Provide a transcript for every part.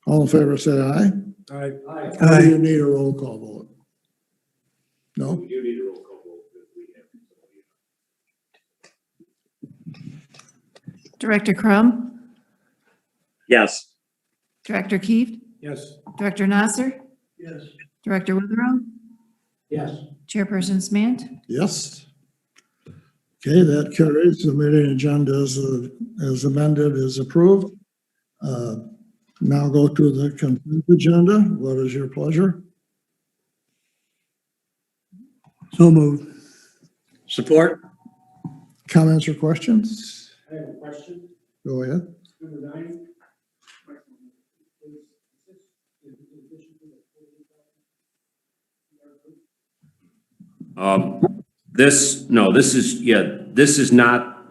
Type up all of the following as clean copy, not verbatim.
All in favor, say aye. Aye. Or do you need a roll call vote? No? We do need a roll call vote if we have. Director Crum, Yes. Director Keefe, Yes. Director Nasser, Yes. Director Witherell, Yes. Chairperson Smant. Yes. Okay, that carries. The meeting agenda as amended is approved. Now go to the consent agenda. What is your pleasure? So moved. Support. Comments or questions? I have a question. Go ahead. Number 9. This is not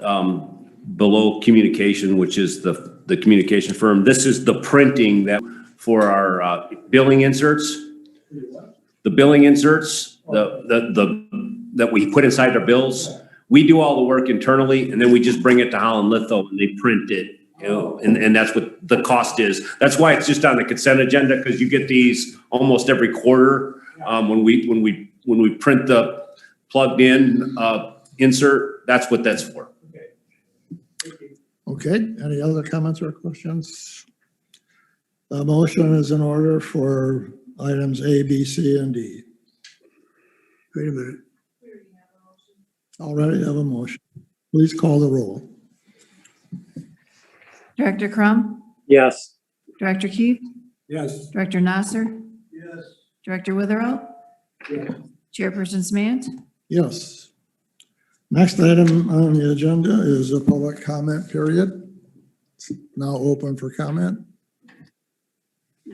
below communication, which is the communication firm. This is the printing that for our billing inserts. The billing inserts, that we put inside our bills. We do all the work internally, and then we just bring it to Holland Litho and they print it. You know, and that's what the cost is. That's why it's just on the consent agenda, because you get these almost every quarter. When we print the plugged in insert, that's what that's for. Okay, any other comments or questions? The motion is in order for items A, B, C, and D. Wait a minute. Already have a motion. Please call the roll. Director Crum, Yes. Director Keefe, Yes. Director Nasser, Yes. Director Witherell, Yes. Chairperson Smant. Yes. Next item on the agenda is a public comment period. It's now open for comment.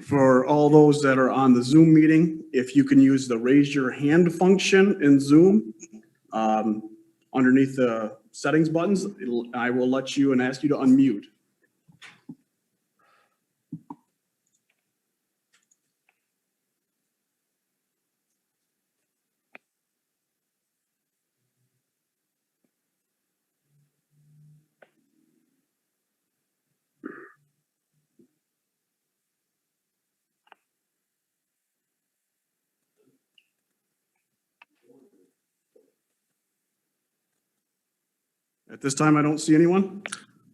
For all those that are on the Zoom meeting, if you can use the raise your hand function in Zoom, underneath the settings buttons, I will let you and ask you to unmute. At this time, I don't see anyone.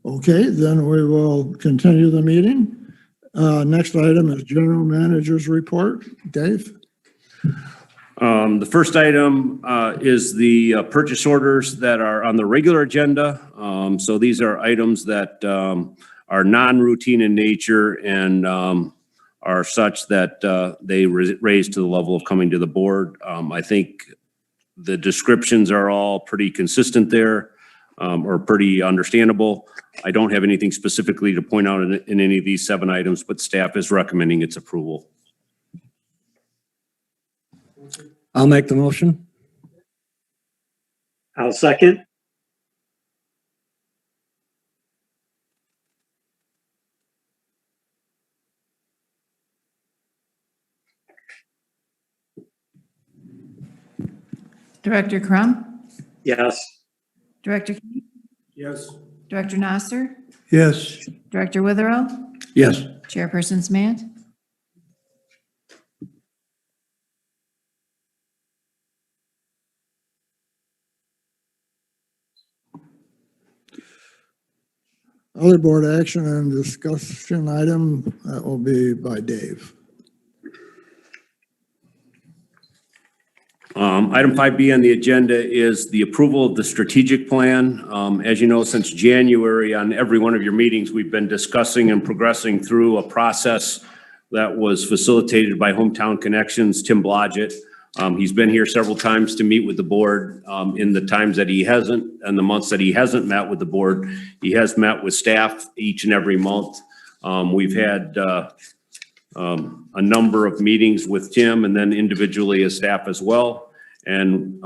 Okay, then we will continue the meeting. Next item is general manager's report. Dave? The first item is the purchase orders that are on the regular agenda. So these are items that are non-routine in nature and are such that they raise to the level of coming to the board. I think the descriptions are all pretty consistent there, or pretty understandable. I don't have anything specifically to point out in any of these 7 items, but staff is recommending its approval. I'll make the motion. I'll second. Director Crum, Yes. Director Keefe, Yes. Director Nasser, Yes. Director Witherell, Yes. Chairperson Smant. Other board action and discussion item, that will be by Dave. Item 5B on the agenda is the approval of the strategic plan. As you know, since January, on every one of your meetings, we've been discussing and progressing through a process that was facilitated by Hometown Connections, Tim Blodgett. He's been here several times to meet with the board. In the times that he hasn't, and the months that he hasn't met with the board, he has met with staff each and every month. We've had a number of meetings with Tim and then individually as staff as well. And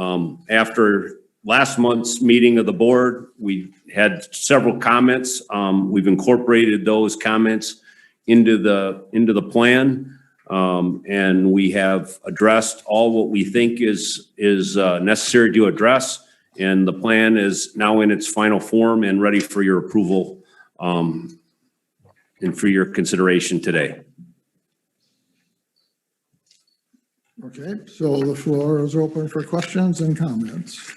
after last month's meeting of the board, we had several comments. We've incorporated those comments into the plan. And we have addressed all what we think is necessary to address. And the plan is now in its final form and ready for your approval and for your consideration today. Okay, so the floor is open for questions and comments.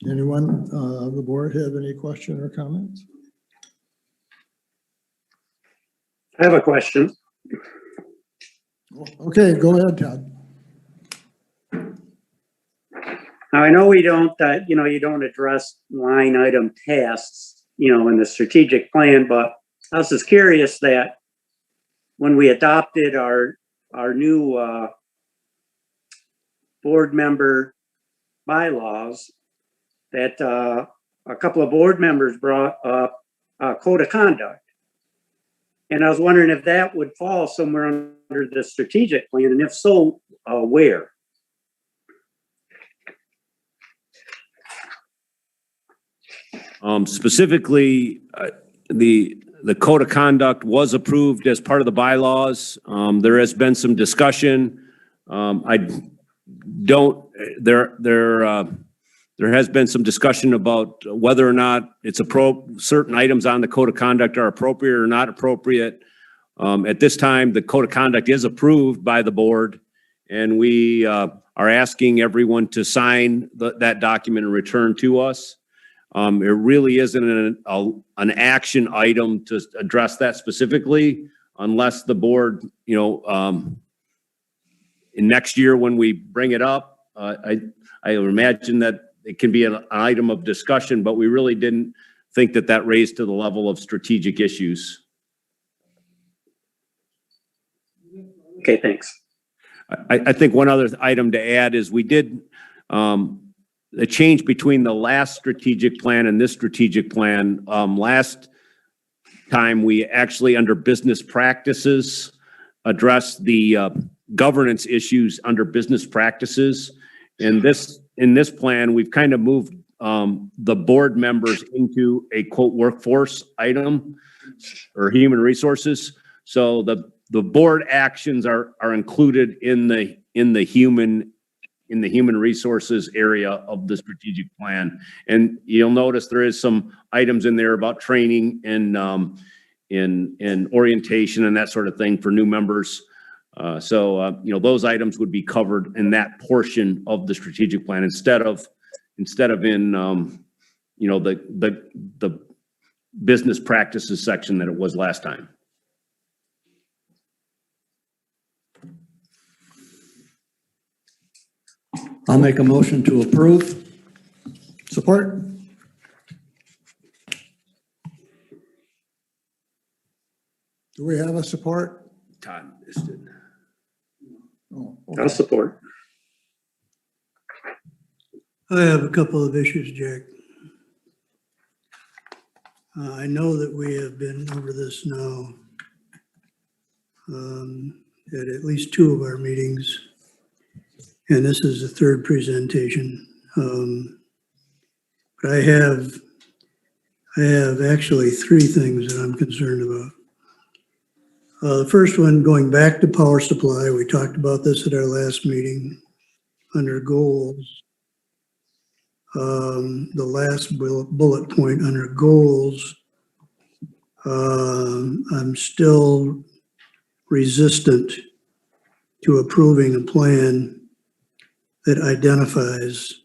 Anyone of the board have any question or comments? I have a question. Okay, go ahead, Todd. Now, I know we don't, you don't address line item tasks, in the strategic plan, but I was just curious that when we adopted our new board member bylaws, that a couple of board members brought up code of conduct. And I was wondering if that would fall somewhere under the strategic plan, and if so, where? Specifically, the code of conduct was approved as part of the bylaws. There has been some discussion. There has been some discussion about whether or not certain items on the code of conduct are appropriate or not appropriate. At this time, the code of conduct is approved by the board, and we are asking everyone to sign that document and return to us. It really isn't an action item to address that specifically, unless the board, in next year when we bring it up, I imagine that it can be an item of discussion, but we really didn't think that raised to the level of strategic issues. Okay, thanks. I think one other item to add is we did a change between the last strategic plan and this strategic plan. Last time, we actually, under business practices, addressed the governance issues under business practices. In this plan, we've kind of moved the board members into a quote workforce item or human resources. So the board actions are included in the human resources area of the strategic plan. And you'll notice there is some items in there about training and in orientation and that sort of thing for new members. So those items would be covered in that portion of the strategic plan instead of in the business practices section that it was last time. I'll make a motion to approve. Support? Do we have a support? Todd missed it. Oh, I'll support. I have a couple of issues, Jack. I know that we have been over this now at least two of our meetings, and this is the third presentation. But I have actually three things that I'm concerned about. The first one, going back to power supply, we talked about this at our last meeting under goals. The last bullet point under goals, I'm still resistant to approving a plan that identifies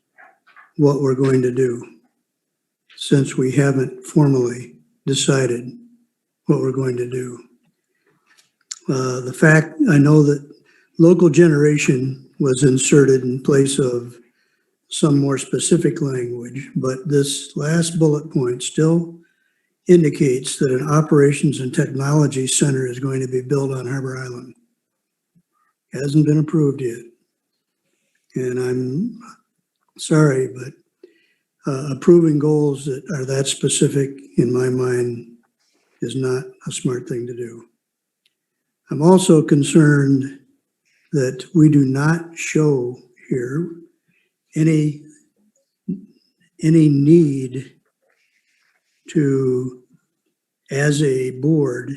what we're going to do, since we haven't formally decided what we're going to do. The fact, I know that local generation was inserted in place of some more specific language, but this last bullet point still indicates that an operations and technology center is going to be built on Harbor Island. Hasn't been approved yet. And I'm sorry, but approving goals that are that specific, in my mind, is not a smart thing to do. I'm also concerned that we do not show here any need to, as a board,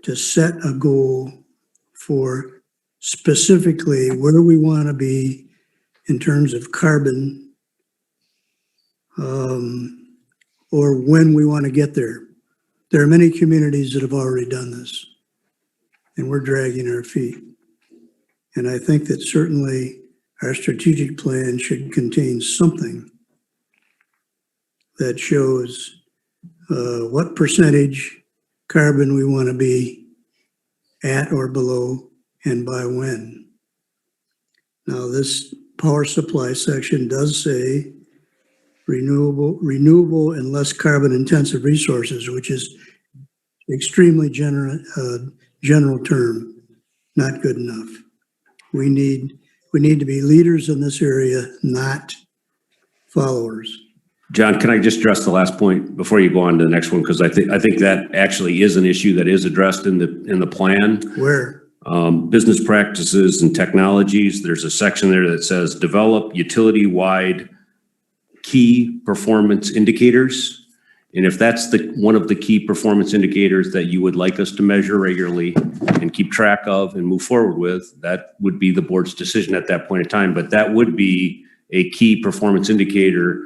to set a goal for specifically where we want to be in terms of carbon, or when we want to get there. There are many communities that have already done this, and we're dragging our feet. And I think that certainly our strategic plan should contain something that shows what percentage carbon we want to be at or below and by when. Now, this power supply section does say renewable and less carbon intensive resources, which is extremely general term, not good enough. We need to be leaders in this area, not followers. John, can I just address the last point before you go on to the next one? Because I think that actually is an issue that is addressed in the plan. Where? Business practices and technologies. There's a section there that says develop utility-wide key performance indicators. And if that's one of the key performance indicators that you would like us to measure regularly and keep track of and move forward with, that would be the board's decision at that point in time. But that would be a key performance indicator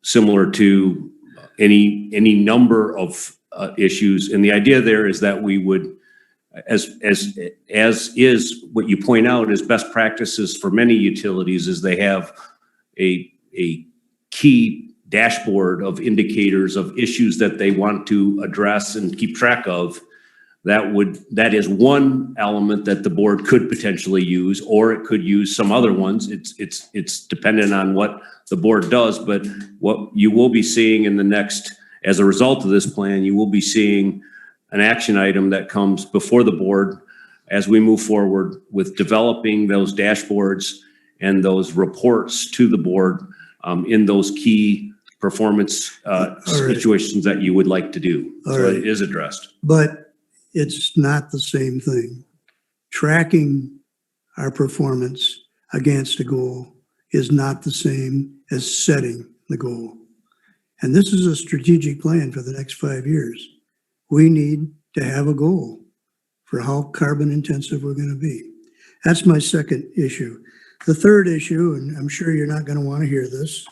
similar to any number of issues. And the idea there is that we would, as is what you point out is best practices for many utilities, is they have a key dashboard of indicators of issues that they want to address and keep track of. That is one element that the board could potentially use, or it could use some other ones. It's dependent on what the board does, but what you will be seeing in the next, as a result of this plan, you will be seeing an action item that comes before the board as we move forward with developing those dashboards and those reports to the board in those key performance situations that you would like to do. So it is addressed. But it's not the same thing. Tracking our performance against a goal is not the same as setting the goal. And this is a strategic plan for the next 5 years. We need to have a goal for how carbon intensive we're going to be. That's my second issue. The third issue, and I'm sure you're not going to want to hear this,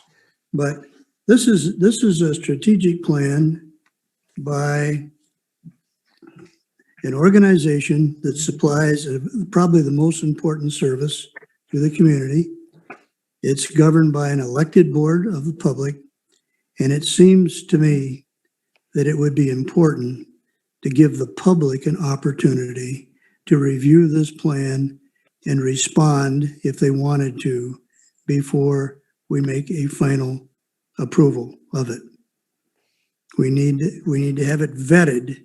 but this is a strategic plan by an organization that supplies probably the most important service to the community. It's governed by an elected board of the public, and it seems to me that it would be important to give the public an opportunity to review this plan and respond if they wanted to before we make a final approval of it. We need to have it vetted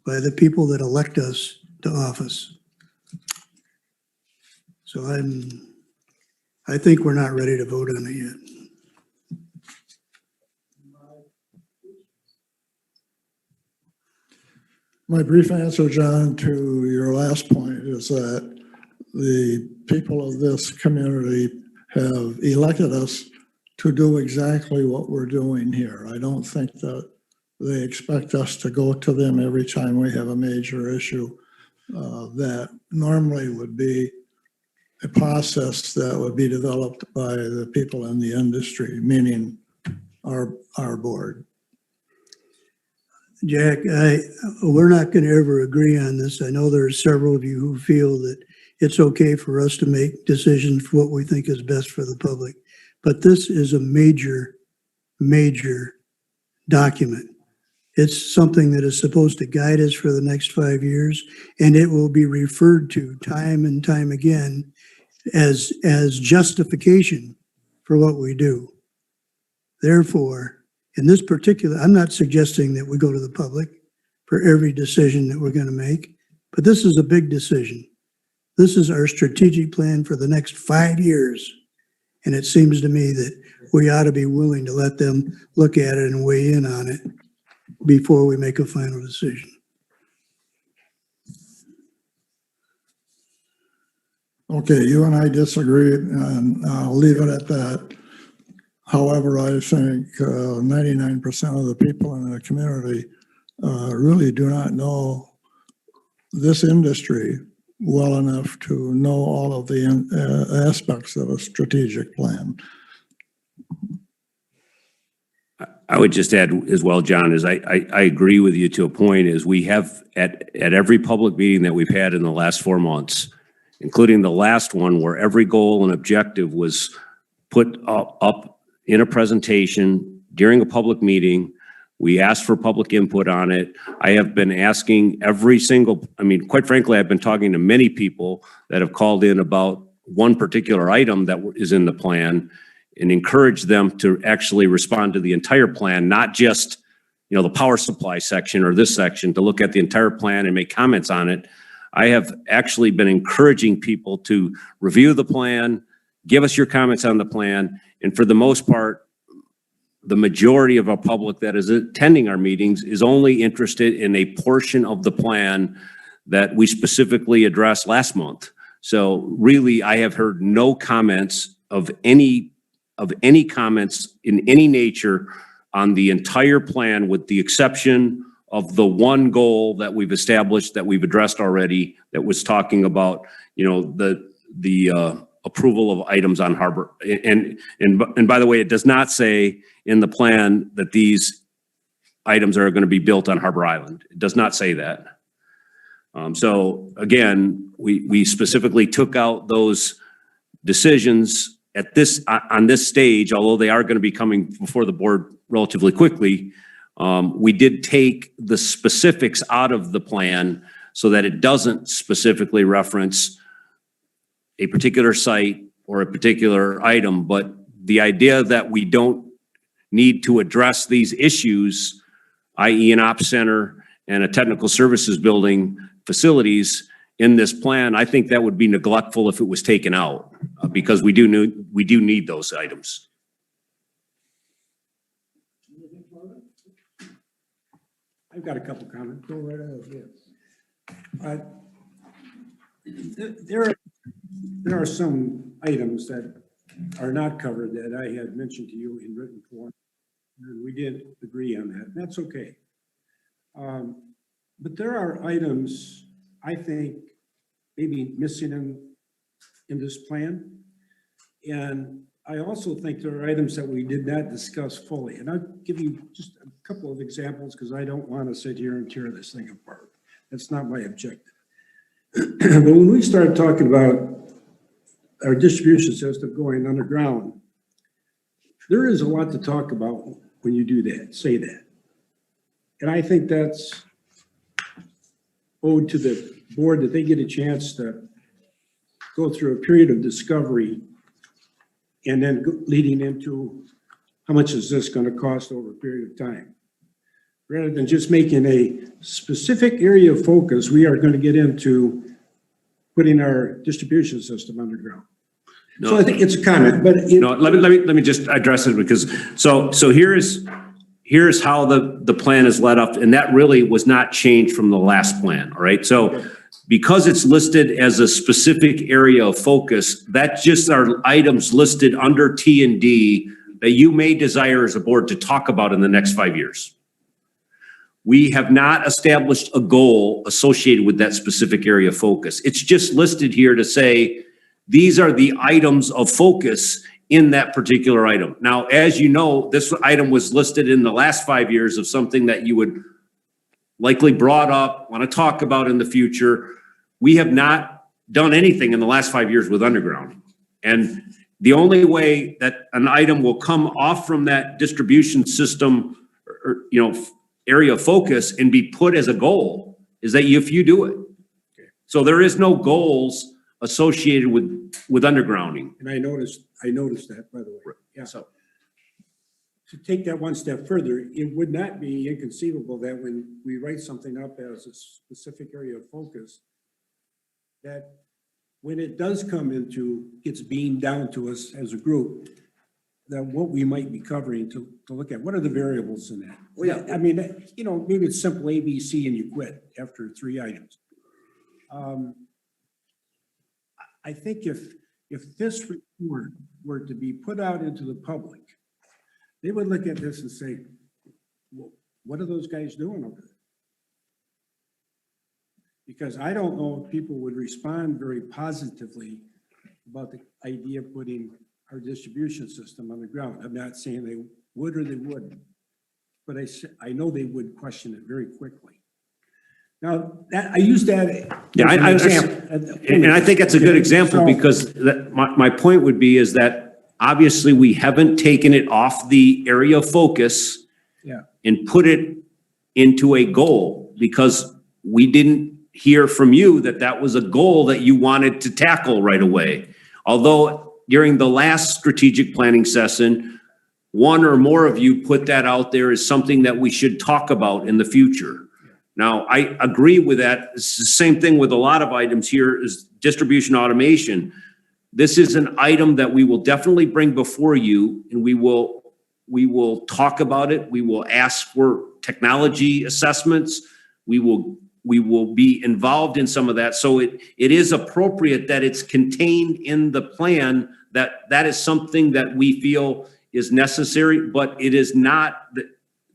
by the people that elect us to office. So I think we're not ready to vote on it yet. My brief answer, John, to your last point is that the people of this community have elected us to do exactly what we're doing here. I don't think that they expect us to go to them every time we have a major issue. That normally would be a process that would be developed by the people in the industry, meaning our board. Jack, we're not going to ever agree on this. I know there are several of you who feel that it's okay for us to make decisions for what we think is best for the public. But this is a major, major document. It's something that is supposed to guide us for the next 5 years, and it will be referred to time and time again as justification for what we do. Therefore, in this particular, I'm not suggesting that we go to the public for every decision that we're going to make, but this is a big decision. This is our strategic plan for the next 5 years. And it seems to me that we ought to be willing to let them look at it and weigh in on it before we make a final decision. Okay, you and I disagree, and I'll leave it at that. However, I think 99% of the people in the community really do not know this industry well enough to know all of the aspects of a strategic plan. I would just add as well, John, is I agree with you to a point, is we have at every public meeting that we've had in the last 4 months, including the last one where every goal and objective was put up in a presentation during a public meeting. We asked for public input on it. I have been asking every single, I mean, quite frankly, I've been talking to many people that have called in about one particular item that is in the plan and encourage them to actually respond to the entire plan, not just, you know, the power supply section or this section, to look at the entire plan and make comments on it. I have actually been encouraging people to review the plan, give us your comments on the plan, and for the most part, the majority of our public that is attending our meetings is only interested in a portion of the plan that we specifically addressed last month. So really, I have heard no comments of any comments in any nature on the entire plan, with the exception of the one goal that we've established, that we've addressed already, that was talking about, you know, the approval of items on harbor. And by the way, it does not say in the plan that these items are going to be built on Harbor Island. It does not say that. So again, we specifically took out those decisions at this, on this stage, although they are going to be coming before the board relatively quickly. We did take the specifics out of the plan so that it doesn't specifically reference a particular site or a particular item, but the idea that we don't need to address these issues, i.e. an ops center and a technical services building facilities in this plan, I think that would be neglectful if it was taken out, because we do need those items. I've got a couple comments. Go right ahead. There are some items that are not covered that I had mentioned to you in written form, and we did agree on that. That's okay. But there are items I think maybe missing in this plan, and I also think there are items that we did not discuss fully. And I'll give you just a couple of examples because I don't want to sit here and tear this thing apart. That's not my objective. But when we started talking about our distribution system going underground, there is a lot to talk about when you do that, say that. And I think that's owed to the board, that they get a chance to go through a period of discovery and then leading into how much is this going to cost over a period of time. Rather than just making a specific area of focus, we are going to get into putting our distribution system underground. No. So I think it's a comment, but No, let me just address it, because so here's how the plan is let up, and that really was not changed from the last plan. All right, so because it's listed as a specific area of focus, that just are items listed under T&D that you may desire as a board to talk about in the next 5 years. We have not established a goal associated with that specific area of focus. It's just listed here to say, these are the items of focus in that particular item. Now, as you know, this item was listed in the last 5 years of something that you would likely brought up, want to talk about in the future. We have not done anything in the last 5 years with underground. And the only way that an item will come off from that distribution system, or, you know, area of focus and be put as a goal is that if you do it. So there is no goals associated with undergrounding. and I noticed that, by the way. Yeah. So to take that one step further, it would not be inconceivable that when we write something up as a specific area of focus, that when it does come into, gets beamed down to us as a group, that what we might be covering to look at, what are the variables in that? Well, yeah. I mean, you know, maybe it's simple A, B, C, and you quit after 3 items. I think if this report were to be put out into the public, they would look at this and say, well, what are those guys doing over there? Because I don't know if people would respond very positively about the idea of putting our distribution system on the ground. I'm not saying they would or they wouldn't, but I know they would question it very quickly. Now, that, I use that. Yeah, as an I example. And I think that's a good example So- because my point would be is that obviously we haven't taken it off the area of focus Yeah. and put it into a goal because we didn't hear from you that that was a goal that you wanted to tackle right away. Although during the last strategic planning session, one or more of you put that out there as something that we should talk about in the future. Now, I agree with that. It's the same thing with a lot of items here is distribution automation. This is an item that we will definitely bring before you and we will talk about it. We will ask for technology assessments. We will be involved in some of that. So it is appropriate that it's contained in the plan that is something that we feel is necessary, but it is not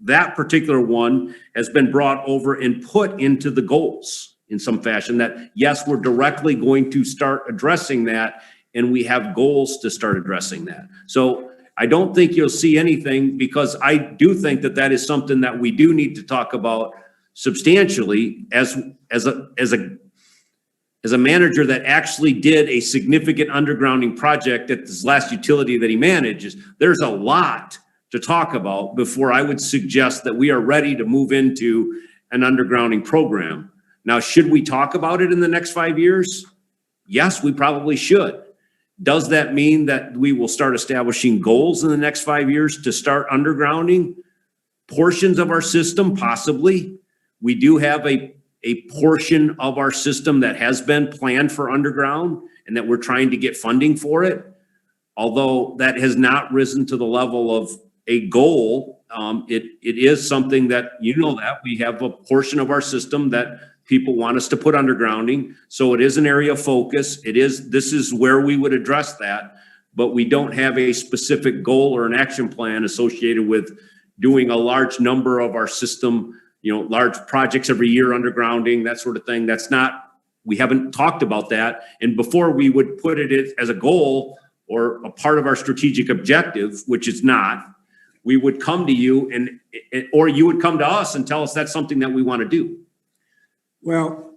that particular one has been brought over and put into the goals in some fashion that, yes, we're directly going to start addressing that and we have goals to start addressing that. So I don't think you'll see anything because I do think that that is something that we do need to talk about substantially as a manager that actually did a significant undergrounding project at this last utility that he manages. There's a lot to talk about before I would suggest that we are ready to move into an undergrounding program. Now, should we talk about it in the next 5 years? Yes, we probably should. Does that mean that we will start establishing goals in the next 5 years to start undergrounding portions of our system? Possibly. We do have a portion of our system that has been planned for underground and that we're trying to get funding for it. Although that has not risen to the level of a goal, it is something that, you know, that we have a portion of our system that people want us to put undergrounding. So it is an area of focus. This is where we would address that, but we don't have a specific goal or an action plan associated with doing a large number of our system, you know, large projects every year, undergrounding, that sort of thing. That's not, we haven't talked about that. And before we would put it as a goal or a part of our strategic objective, which it's not, we would come to you or you would come to us and tell us that's something that we want to do. Well,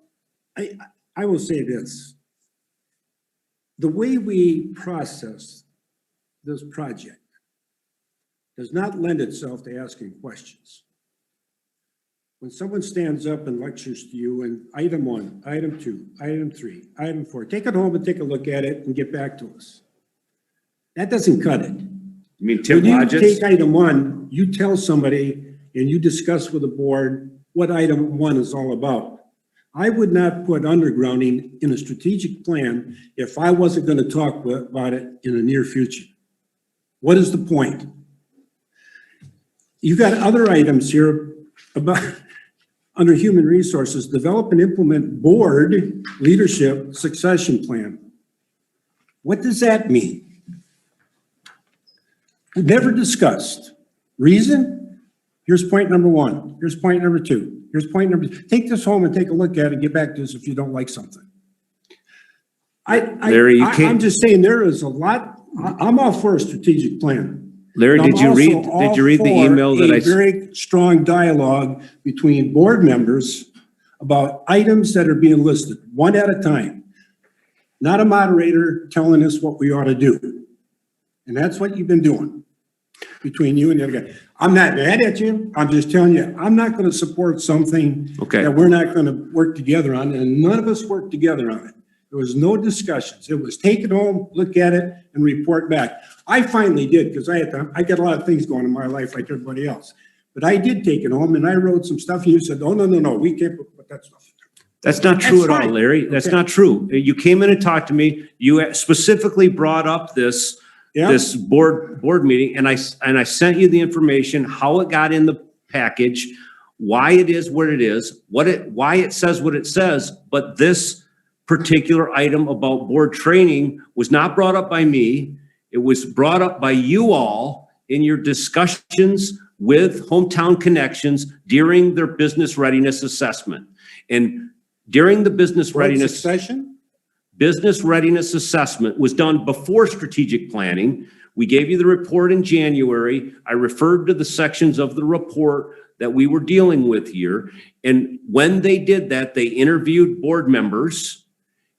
I will say this. The way we process this project does not lend itself to asking questions. When someone stands up and lectures to you and item 1, item 2, item 3, item 4, take it home and take a look at it and get back to us. That doesn't cut it. You mean Tim When you Lodges? take item 1, you tell somebody and you discuss with the board what item 1 is all about. I would not put undergrounding in a strategic plan if I wasn't going to talk about it in the near future. What is the point? You've got other items here about under human resources, develop and implement board leadership succession plan. What does that mean? Never discussed. Reason? Here's point number 1. Here's point number 2. Here's point number 3. Take this home and take a look at it and get back to us if you don't like something. Larry, I'm just saying there is a lot. I'm all for a strategic plan. Larry, did you read the email that I? Very strong dialogue between board members about items that are being listed, one at a time. Not a moderator telling us what we ought to do. And that's what you've been doing between you and the other guy. I'm not mad at you. I'm just telling you, I'm not going to support something that we're not going to work together on, and none of us worked together on it. There was no discussions. It was take it home, look at it, and report back. I finally did, because I got a lot of things going in my life like everybody else. But I did take it home, and I wrote some stuff, and you said, oh, no, we can't put that stuff. That's not true at all, fine. Larry. That's not true. You came in and talked to me. You specifically brought up this board meeting, and I sent you the information, how it got in the package, why it is what it is, why it says what it says. But this particular item about board training was not brought up by me. It was brought up by you all in your discussions with Hometown Connections during their business readiness assessment. And during the business readiness assessment was done before strategic planning. We gave you the report in January. I referred to the sections of the report that we were dealing with here. And when they did that, they interviewed board members,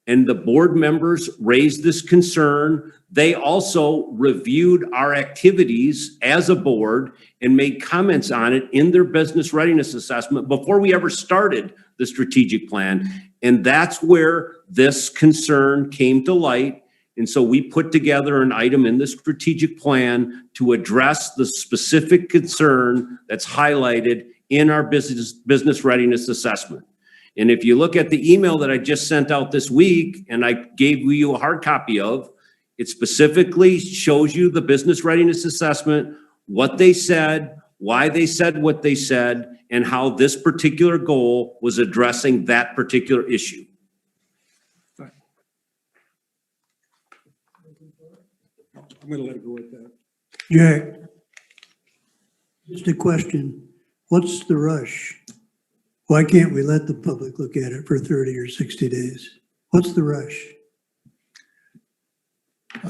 and the board members raised this concern. They also reviewed our activities as a board and made comments on it in their business readiness assessment before we ever started the strategic plan. And that's where this concern came to light. And so we put together an item in the strategic plan to address the specific concern that's highlighted in our business readiness assessment. And if you look at the email that I just sent out this week, and I gave you a hard copy of, it specifically shows you the business readiness assessment, what they said, why they said what they said, and how this particular goal was addressing that particular issue. I'm gonna let it go with that. Jack, just a question. What's the rush? Why can't we let the public look at it for 30 or 60 days? What's the rush?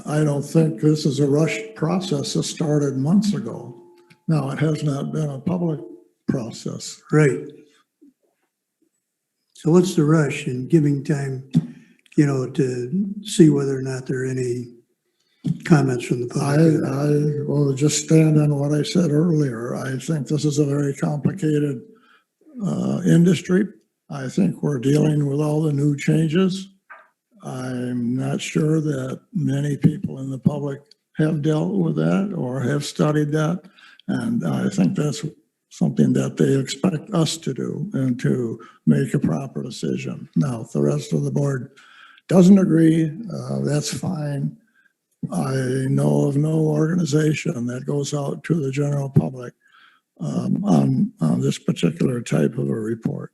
I don't think this is a rushed process that started months ago. Now, it has not been a public process. Right. So what's the rush in giving time, to see whether or not there are any comments from the public? I will just stand on what I said earlier. I think this is a very complicated industry. I think we're dealing with all the new changes. I'm not sure that many people in the public have dealt with that or have studied that. And I think that's something that they expect us to do and to make a proper decision. Now, if the rest of the board doesn't agree, that's fine. I know of no organization that goes out to the general public on this particular type of a report.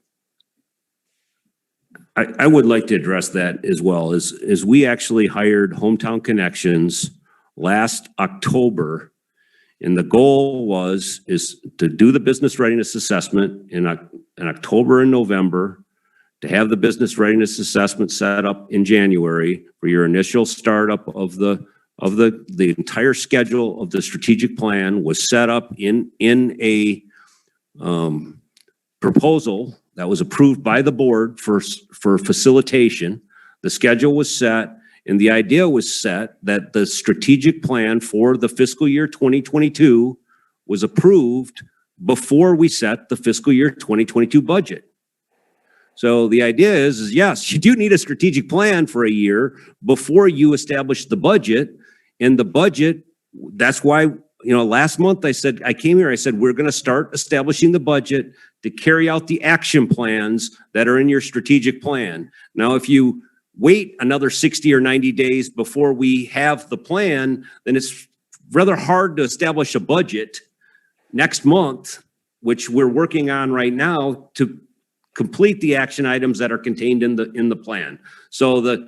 I would like to address that as well. As we actually hired Hometown Connections last October, and the goal is to do the business readiness assessment in October and November, to have the business readiness assessment set up in January for your initial startup of the entire schedule of the strategic plan was set up in a proposal that was approved by the board for facilitation. The schedule was set, and the idea was set that the strategic plan for the fiscal year 2022 was approved before we set the fiscal year 2022 budget. So the idea is yes, you do need a strategic plan for a year before you establish the budget. And the budget, that's why, last month I said, we're going to start establishing the budget to carry out the action plans that are in your strategic plan. Now, if you wait another 60 or 90 days before we have the plan, then it's rather hard to establish a budget next month, which we're working on right now to complete the action items that are contained in the plan. So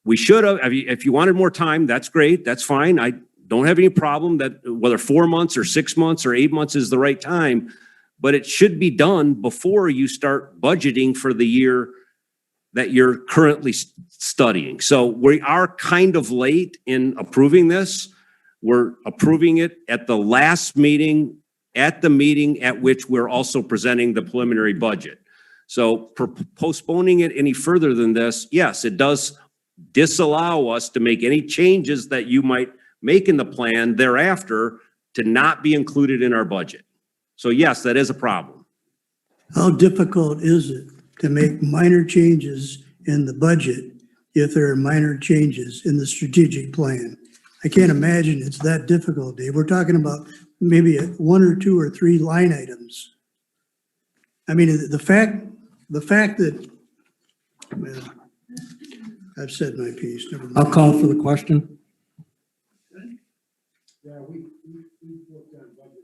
we should have, if you wanted more time, that's great, that's fine. I don't have any problem that whether 4 months or 6 months or 8 months is the right time, but it should be done before you start budgeting for the year that you're currently studying. So we are kind of late in approving this. We're approving it at the last meeting, at the meeting at which we're also presenting the preliminary budget. So postponing it any further than this, yes, it does disallow us to make any changes that you might make in the plan thereafter to not be included in our budget. So yes, that is a problem. How difficult is it to make minor changes in the budget if there are minor changes in the strategic plan? I can't imagine it's that difficult, Dave. We're talking about maybe 1 or 2 or 3 line items. I mean, the fact that, well, I've said my piece. Never mind. I'll call for the question. Yeah, we've worked on budget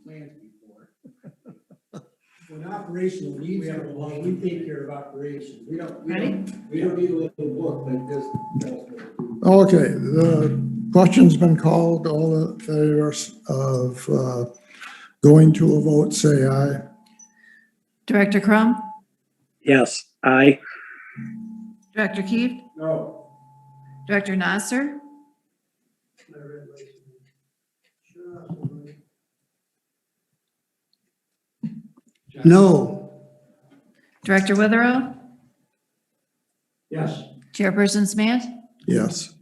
plans before. When operational needs are along, we take care of operations. We don't need a little book like this. Okay, the question's been called. All in favor of going to a vote, say aye. Director Crum? Yes, aye. Director Keefe? No. Director Nasser? No. Director Witherow, Yes. Chairperson Smant, Yes.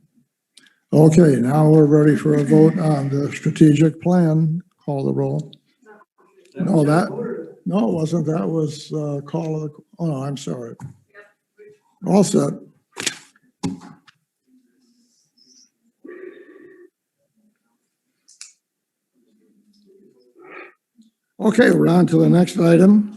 Okay, now we're ready for a vote on the strategic plan. Call the roll. No, no, it wasn't. That was, oh, no, I'm sorry. All set. Okay, we're on to the next item.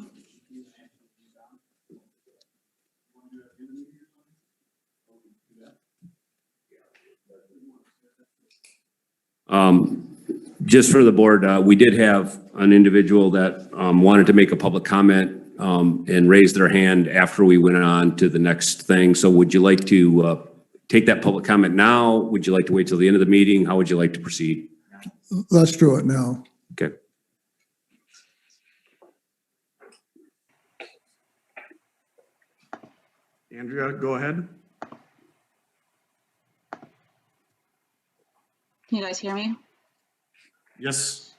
Just for the board, we did have an individual that wanted to make a public comment and raise their hand after we went on to the next thing. So would you like to take that public comment now? Would you like to wait till the end of the meeting? How would you like to proceed? Let's do it now. Okay. Andrea, go ahead. Can you guys hear me? Yes.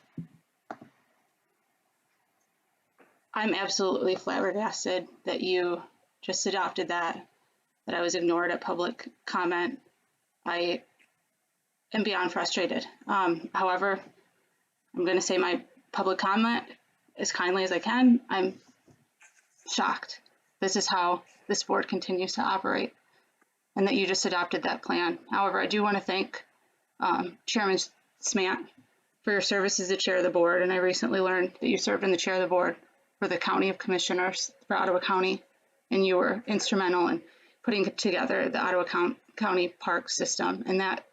I'm absolutely flabbergasted that you just adopted that I was ignored at public comment. I am beyond frustrated. However, I'm going to say my public comment as kindly as I can. I'm shocked. This is how this board continues to operate, and that you just adopted that plan. However, I do want to thank Chairman Smant for your service as the chair of the board, and I recently learned that you served in the chair of the board for the County of Commissioners for Ottawa County, and you were instrumental in putting together the Ottawa County Park system, and that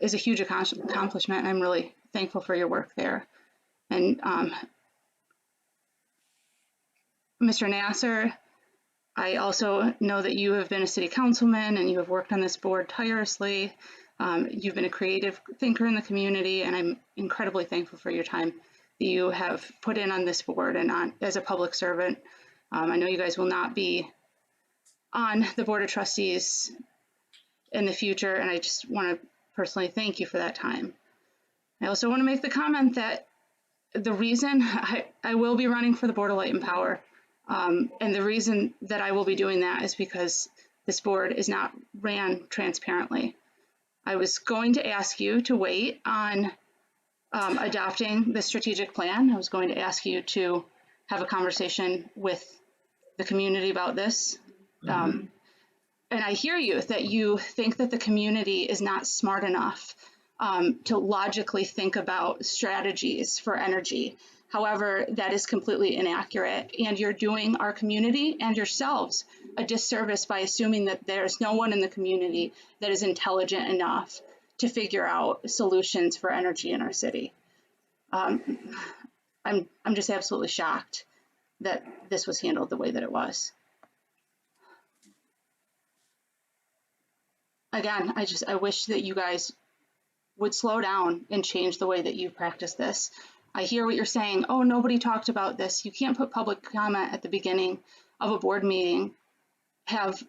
is a huge accomplishment. I'm really thankful for your work there. And Mr. Nasser, I also know that you have been a city councilman and you have worked on this board tirelessly. You've been a creative thinker in the community, and I'm incredibly thankful for your time that you have put in on this board and on as a public servant. I know you guys will not be on the Board of Trustees in the future, and I just want to personally thank you for that time. I also want to make the comment that the reason I will be running for the Board of Light and Power, and the reason that I will be doing that is because this board is not ran transparently. I was going to ask you to wait on adopting the strategic plan. I was going to ask you to have a conversation with the community about this. And I hear you that you think that the community is not smart enough to logically think about strategies for energy. However, that is completely inaccurate, and you're doing our community and yourselves a disservice by assuming that there's no one in the community that is intelligent enough to figure out solutions for energy in our city. I'm just absolutely shocked that this was handled the way that it was. Again, I wish that you guys would slow down and change the way that you practice this. I hear what you're saying. Oh, nobody talked about this. You can't put public comment at the beginning of a board meeting, have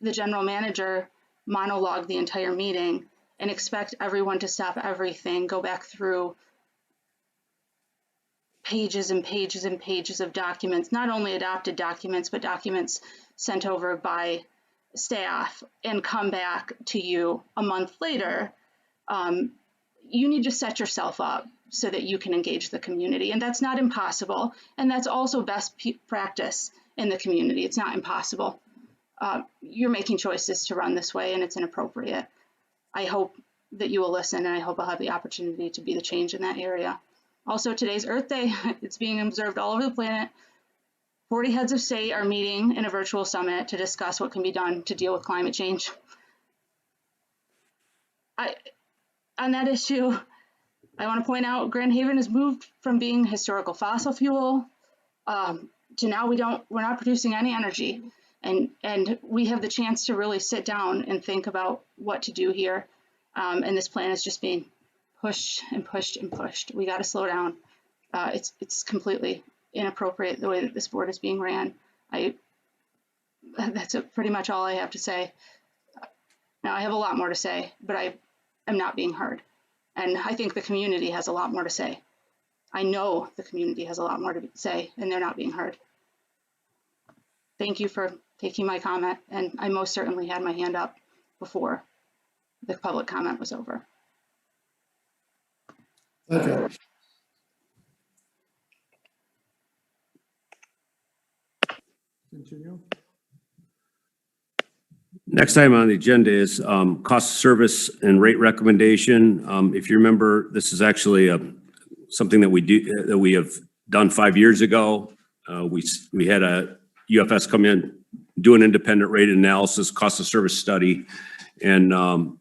the general manager monologue the entire meeting, and expect everyone to stop everything, go back through pages and pages and pages of documents, not only adopted documents, but documents sent over by staff, and come back to you a month later. You need to set yourself up so that you can engage the community. And that's not impossible. And that's also best practice in the community. It's not impossible. You're making choices to run this way, and it's inappropriate. I hope that you will listen, and I hope I'll have the opportunity to be the change in that area. Also, today's Earth Day. It's being observed all over the planet. 40 heads of state are meeting in a virtual summit to discuss what can be done to deal with climate change. On that issue, I want to point out Grand Haven has moved from being historical fossil fuel to now we're not producing any energy, and we have the chance to really sit down and think about what to do here. And this plan is just being pushed and pushed and pushed. We got to slow down. It's completely inappropriate the way that this board is being ran. That's pretty much all I have to say. Now I have a lot more to say, but I am not being heard. And I think the community has a lot more to say. I know the community has a lot more to say and they're not being heard. Thank you for taking my comment, and I most certainly had my hand up before the public comment was over. Thank you. Continue. Next item on the agenda is cost of service and rate recommendation. If you remember, this is actually something that we have done 5 years ago. We had a UFS come in, do an independent rate analysis, cost of service study, and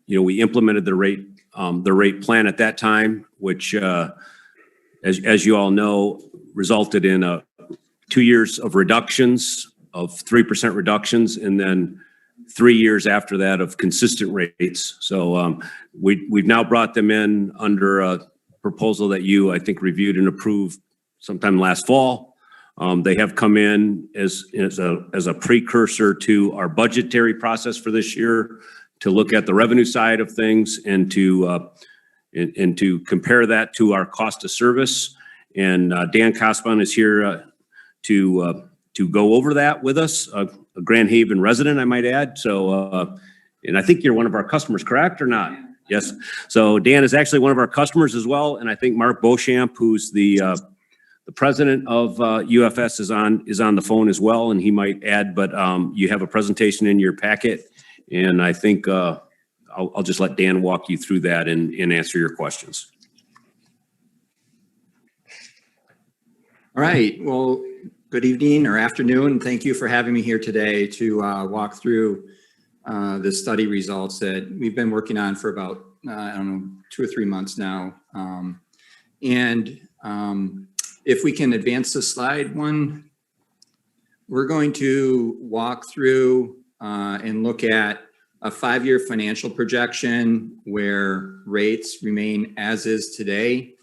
we implemented the rate plan at that time, which, as you all know, resulted in 2 years of reductions of 3% reductions, and then 3 years after that of consistent rates. So we've now brought them in under a proposal that you, I think, reviewed and approved sometime last fall. They have come in as a precursor to our budgetary process for this year to look at the revenue side of things and to compare that to our cost of service. And Dan Cospan is here to go over that with us, a Grand Haven resident, I might add. So, and I think you're one of our customers, correct or not? Yes. So Dan is actually one of our customers as well. And I think Mark Beauchamp, who's the president of UFS, is on the phone as well, and he might add. But you have a presentation in your packet, and I think I'll just let Dan walk you through that and answer your questions. All right. Well, good evening or afternoon. Thank you for having me here today to walk through the study results that we've been working on for about, I don't know, 2 or 3 months now. If we can advance the slide one, we're going to walk through and look at a 5-year financial projection where rates remain as is today.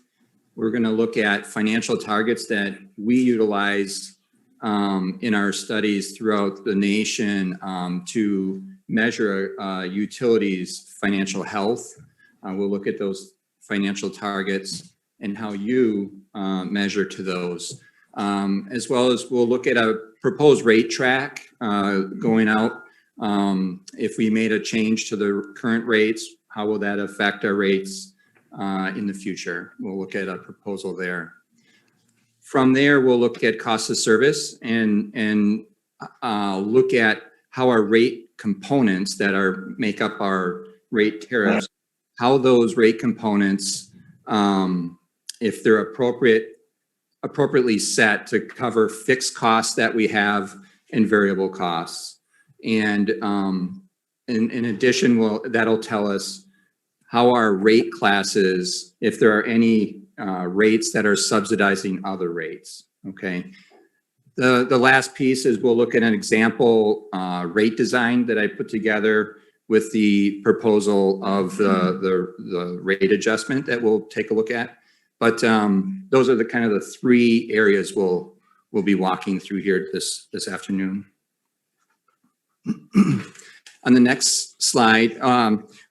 We're going to look at financial targets that we utilize in our studies throughout the nation to measure utilities' financial health. We'll look at those financial targets and how you measure to those, as well as we'll look at a proposed rate track going out. If we made a change to the current rates, how will that affect our rates in the future? We'll look at a proposal there. From there, we'll look at cost of service and look at how our rate components that make up our rate tariffs, how those rate components, if they're appropriately set to cover fixed costs that we have and variable costs. And in addition, that'll tell us how our rate classes, if there are any rates that are subsidizing other rates, okay? The last piece is we'll look at an example rate design that I put together with the proposal of the rate adjustment that we'll take a look at. But those are the kind of the 3 areas we'll be walking through here this afternoon. On the next slide,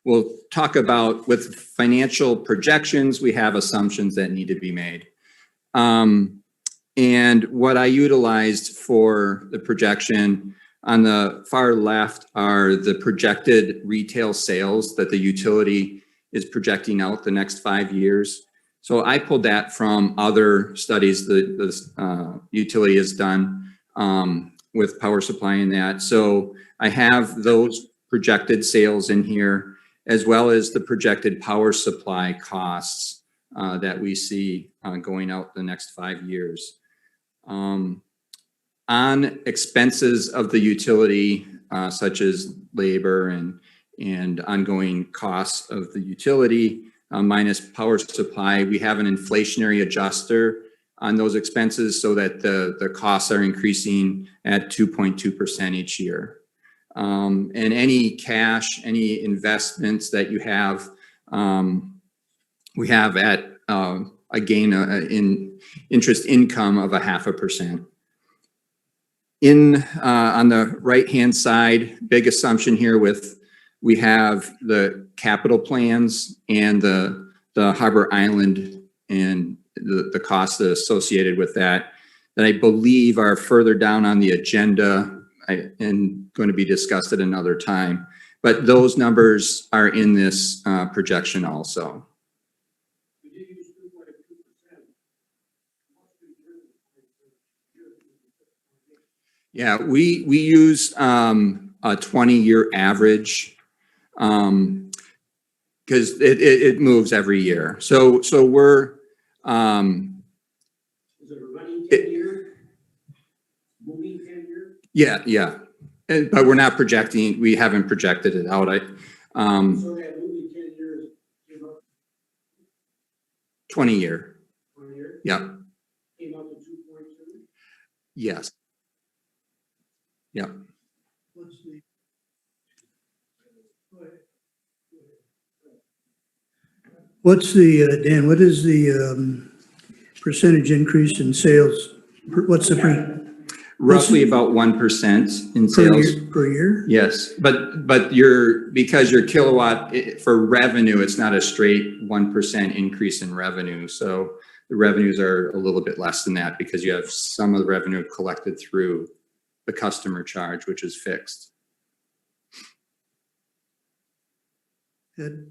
we'll talk about with financial projections, we have assumptions that need to be made. And what I utilized for the projection on the far left are the projected retail sales that the utility is projecting out the next 5 years. So I pulled that from other studies that the utility has done with power supply and that. So I have those projected sales in here, as well as the projected power supply costs that we see going out the next 5 years. On expenses of the utility, such as labor and ongoing costs of the utility, minus power supply, we have an inflationary adjuster on those expenses so that the costs are increasing at 2.2% each year. And any cash, any investments that you have, we have at a gain in interest income of 0.5%. On the right-hand side, big assumption here we have the capital plans and the Harbor Island and the costs associated with that I believe are further down on the agenda and going to be discussed at another time. But those numbers are in this projection also. Yeah, we use a 20-year average because it moves every year. So we're Is it a running 10-year? Moving 10-year? yeah. But we're not projecting, we haven't projected it out. So that moving 10 years came up 20-year. 1 year? Yeah. Came up to 2.2? Yes. Yeah. What's the, Dan, what is the percentage increase in sales? What's the Roughly about 1% in per sales. year? Per year? Yes, but because your kilowatt for revenue, it's not a straight 1% increase in revenue. So the revenues are a little bit less than that because you have some of the revenue collected through the customer charge, which is fixed. How'd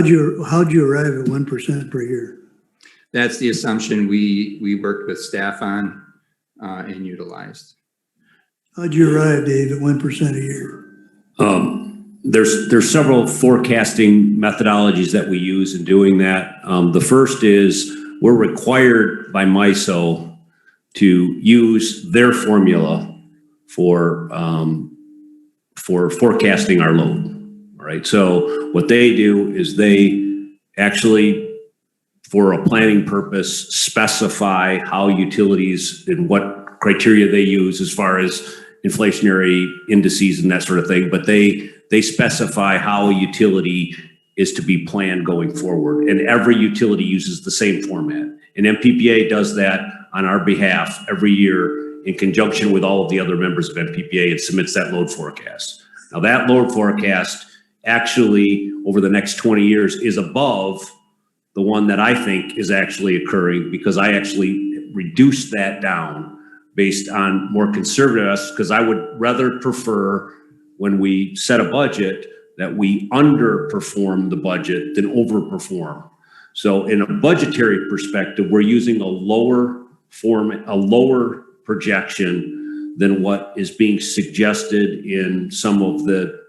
you arrive at 1% per year? That's the assumption we worked with staff on and utilized. How'd you arrive, Dave, at 1% a year? There's several forecasting methodologies that we use in doing that. The first is we're required by MISO to use their formula for forecasting our load. All right. So what they do is they actually, for a planning purpose, specify how utilities and what criteria they use as far as inflationary indices and that sort of thing. But they specify how a utility is to be planned going forward. And every utility uses the same format. And MPPA does that on our behalf every year in conjunction with all of the other members of MPPA and submits that load forecast. Now that load forecast actually over the next 20 years is above the one that I think is actually occurring because I actually reduced that down based on more conservative, because I would rather prefer when we set a budget that we underperform the budget than overperform. So in a budgetary perspective, we're using a lower projection than what is being suggested in some of the,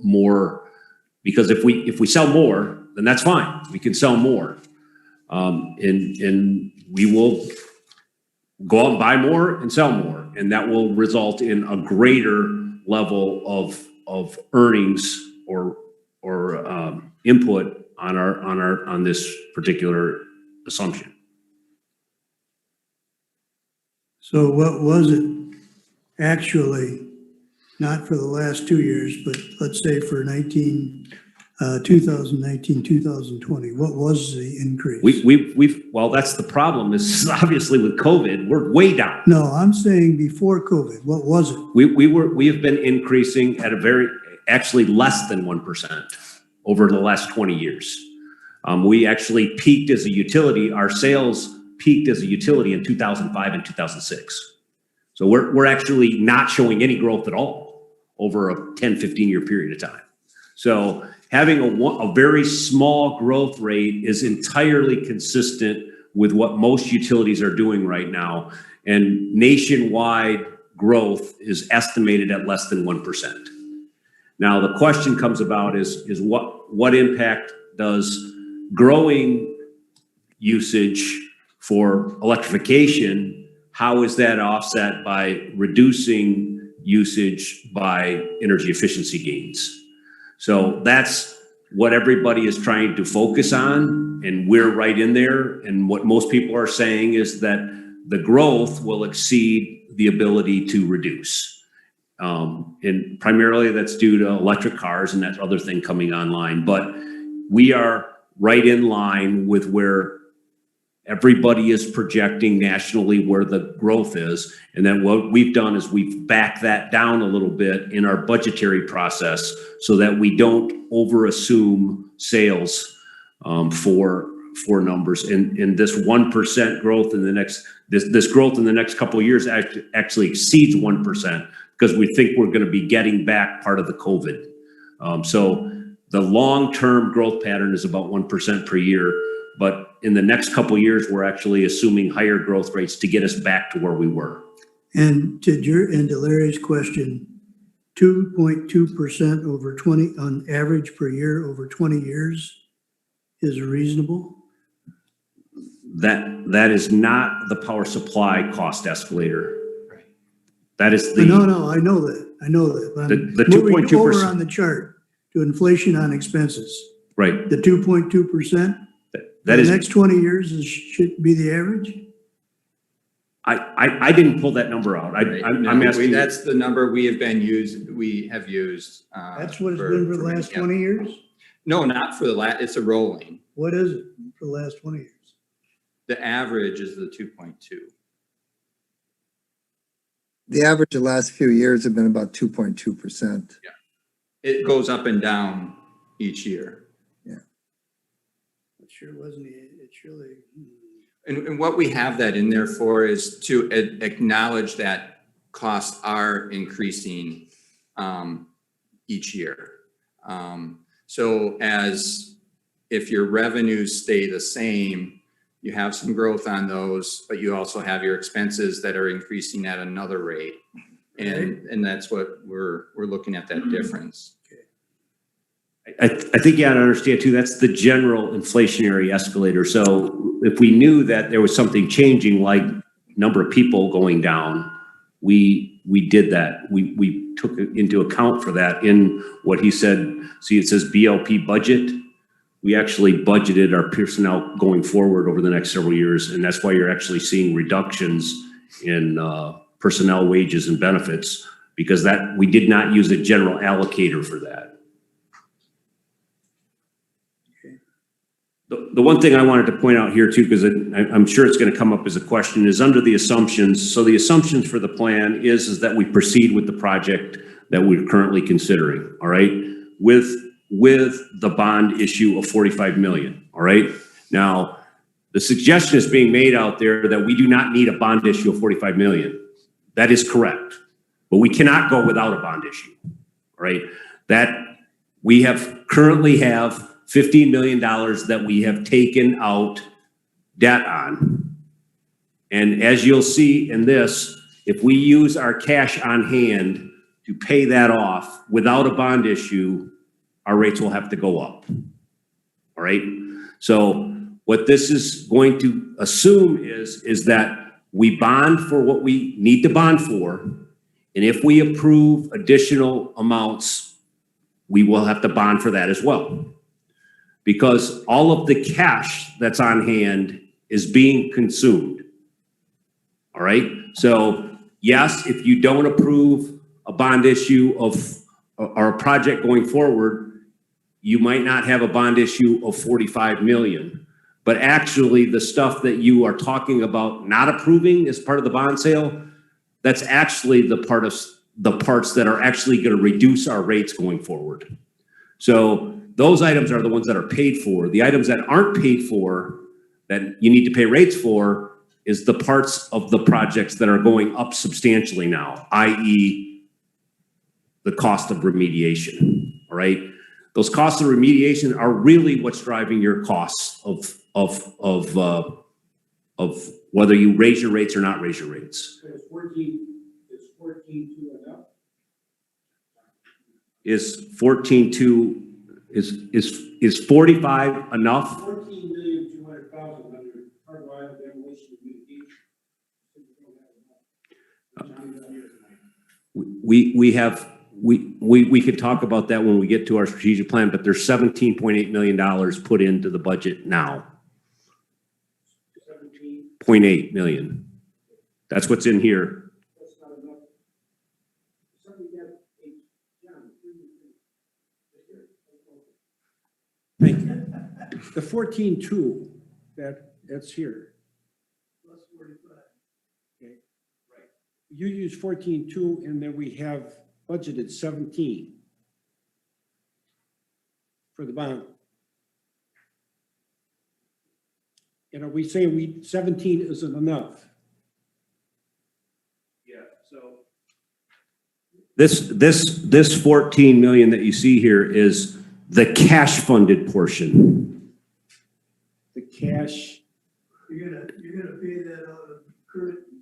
more, because if we sell more, then that's fine. We can sell more. And we will go out and buy more and sell more. And that will result in a greater level of earnings or input on this particular assumption. So what was it actually, not for the last 2 years, but let's say for 2019, 2020, what was the increase? Well, that's the problem is obviously with COVID, we're way down. No, I'm saying before COVID, what was it? We have been increasing at actually less than 1% over the last 20 years. We actually peaked as a utility. Our sales peaked as a utility in 2005 and 2006. So we're actually not showing any growth at all over a 10, 15 year period of time. So having a very small growth rate is entirely consistent with what most utilities are doing right now. And nationwide growth is estimated at less than 1%. Now, the question comes about is what impact does growing usage for electrification, how is that offset by reducing usage by energy efficiency gains? So that's what everybody is trying to focus on, and we're right in there. And what most people are saying is that the growth will exceed the ability to reduce. And primarily that's due to electric cars and that other thing coming online. But we are right in line with where everybody is projecting nationally where the growth is. And then what we've done is we've backed that down a little bit in our budgetary process so that we don't overassume sales for four numbers, and this 1% growth in the next, this growth in the next couple of years actually exceeds 1%, because we think we're gonna be getting back part of the COVID. So the long-term growth pattern is about 1% per year, but in the next couple of years, we're actually assuming higher growth rates to get us back to where we were. And to Larry's question, 2.2% over 20, on average per year over 20 years is reasonable? That is not the power supply cost escalator. That is No, I know that. But I'm the moving 2.2%. over on the chart to inflation on expenses. Right. The 2.2%? That is, the next 20 years should be the average? I didn't pull that number out. I'm asking. That's the number we have used. That's what it's been for the last 20 years? No, not for the last, it's a rolling. What is it for the last 20 years? The average is the 2.2. The average the last few years have been about 2.2%. Yeah. It goes up and down each year. Yeah. It sure wasn't, it's really. And what we have that in there for is to acknowledge that costs are increasing each year. So as if your revenues stay the same, you have some growth on those, but you also have your expenses that are increasing at another rate. And that's what we're looking at, that difference. I think you ought to understand too, that's the general inflationary escalator. So if we knew that there was something changing, like number of people going down, we did that. We took into account for that in what he said. See, it says BLP budget. We actually budgeted our personnel going forward over the next several years. And that's why you're actually seeing reductions in personnel wages and benefits, because that we did not use a general allocator for that. The one thing I wanted to point out here too, because I'm sure it's going to come up as a question, is under the assumptions. So the assumptions for the plan is that we proceed with the project that we're currently considering, all right, with the bond issue of 45 million, all right? Now, the suggestion is being made out there that we do not need a bond issue of 45 million. That is correct, but we cannot go without a bond issue, all right? That we currently have $15 million that we have taken out debt on. And as you'll see in this, if we use our cash on hand to pay that off without a bond issue, our rates will have to go up. All right. So what this is going to assume is that we bond for what we need to bond for. And if we approve additional amounts, we will have to bond for that as well, because all of the cash that's on hand is being consumed. All right. So yes, if you don't approve a bond issue or a project going forward, you might not have a bond issue of 45 million, but actually the stuff that you are talking about not approving as part of the bond sale, that's actually the parts that are actually going to reduce our rates going forward. So those items are the ones that are paid for. The items that aren't paid for, that you need to pay rates for, is the parts of the projects that are going up substantially now, i.e. the cost of remediation, all right? Those costs of remediation are really what's driving your costs of whether you raise your rates or not raise your rates. Is 14.2 enough? Is 14.2, is 45 enough? 14,200,000 under hardwired demolition mitigation. We could talk about that when we get to our strategic plan, but there's $17.8 million put into the budget now. 17.8 million. That's what's in here. That's not enough. Thank you. The 14.2 that's here. Plus 45. Okay. Right. You use 14.2 and then we have budgeted 17 for the bond. And are we saying 17 isn't enough? Yeah, so. This 14 million that you see here is the cash funded portion. The cash, You're gonna pay that out of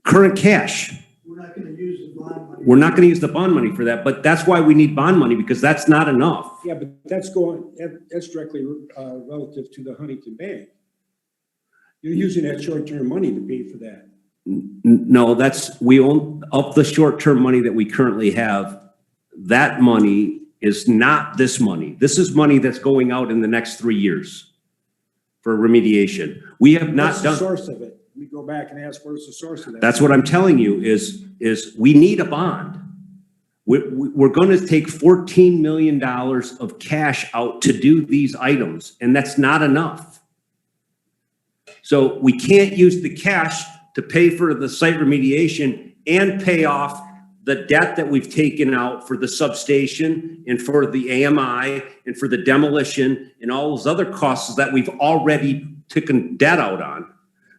Current cash. we're not gonna use the bond money. We're not going to use the bond money for that, but that's why we need bond money, because that's not enough. yeah, but that's directly relative to the Huntington Bank. You're using that short-term money to pay for that. No, we own, of the short-term money that we currently have, that money is not this money. This is money that's going out in the next 3 years for remediation. We have not What's done. the source of it? We go back and ask, where's the source of that? That's what I'm telling you is we need a bond. We're going to take $14 million of cash out to do these items, and that's not enough. So we can't use the cash to pay for the site remediation and pay off the debt that we've taken out for the substation and for the AMI and for the demolition and all those other costs that we've already taken debt out on.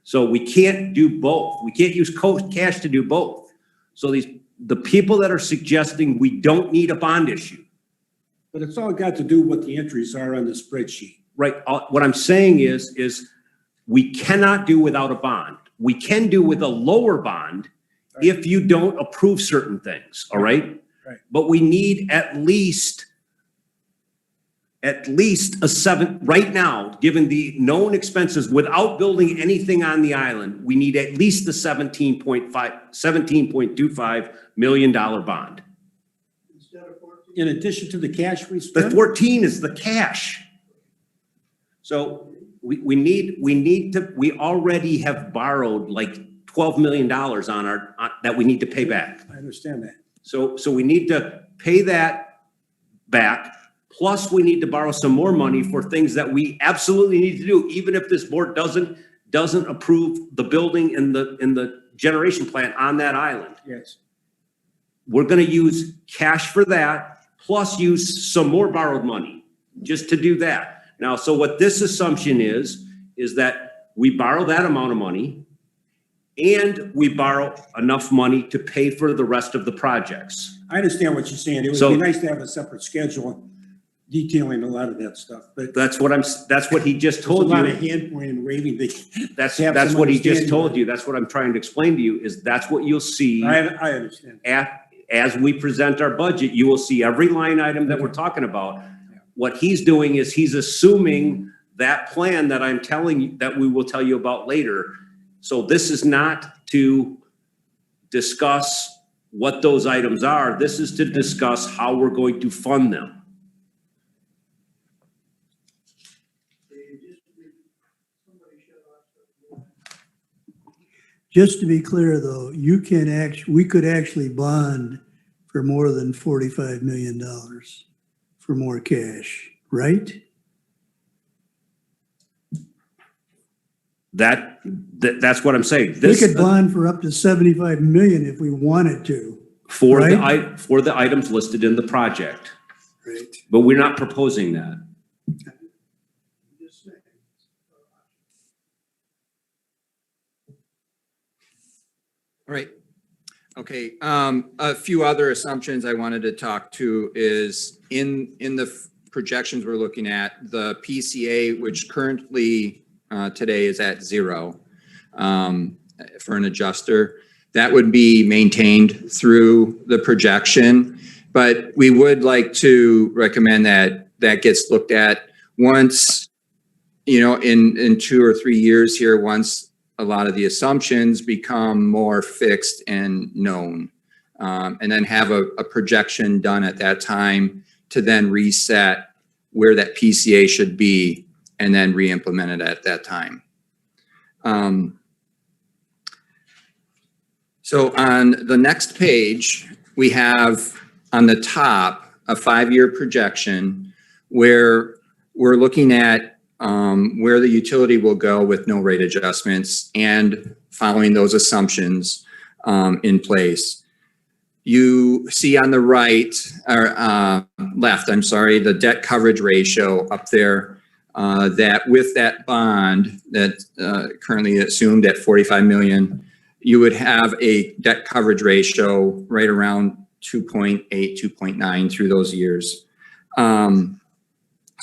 So we can't do both. We can't use cash to do both. So the people that are suggesting we don't need a bond issue. But it's all got to do with what the entries are on the spreadsheet. Right. What I'm saying is we cannot do without a bond. We can do with a lower bond if you don't approve certain things. All right. Right. But we need at least a seven right now, given the known expenses without building anything on the island, we need at least the $17.25 million bond. In addition to the cash we The spent? 14 is the cash. So we already have borrowed like $12 million on that we need to pay back. I understand that. So we need to pay that back. Plus we need to borrow some more money for things that we absolutely need to do, even if this board doesn't approve the building in the generation plant on that island. Yes. We're going to use cash for that, plus use some more borrowed money just to do that. Now, so what this assumption is that we borrow that amount of money and we borrow enough money to pay for the rest of the projects. I understand what you're saying. It would be nice to have a separate schedule detailing a lot of that stuff, but that's what he just told you. There's a lot of hand pointing and waving. That's what he just told you. That's what I'm trying to explain to you is that's what you'll see. I understand. As we present our budget, you will see every line item that we're talking about. What he's doing is he's assuming that plan that I'm telling you, that we will tell you about later. So this is not to discuss what those items are. This is to discuss how we're going to fund them. Just to be clear though, we could actually bond for more than $45 million for more cash, right? That's what I'm saying. We could bond for up to 75 million if we wanted to. For right? for the items listed in the project. Right. But we're not proposing that. All right. Okay. A few other assumptions I wanted to talk to is in the projections we're looking at, the PCA, which currently today is at 0 for an adjuster, that would be maintained through the projection. But we would like to recommend that that gets looked at once, in 2 or 3 years here, once a lot of the assumptions become more fixed and known, and then have a projection done at that time to then reset where that PCA should be and then re-implement it at that time. So on the next page, we have on the top a 5-year projection where we're looking at where the utility will go with no rate adjustments and following those assumptions in place. You see on the right, or left, I'm sorry, the debt coverage ratio up there that with that bond that currently assumed at 45 million, you would have a debt coverage ratio right around 2.8, 2.9 through those years.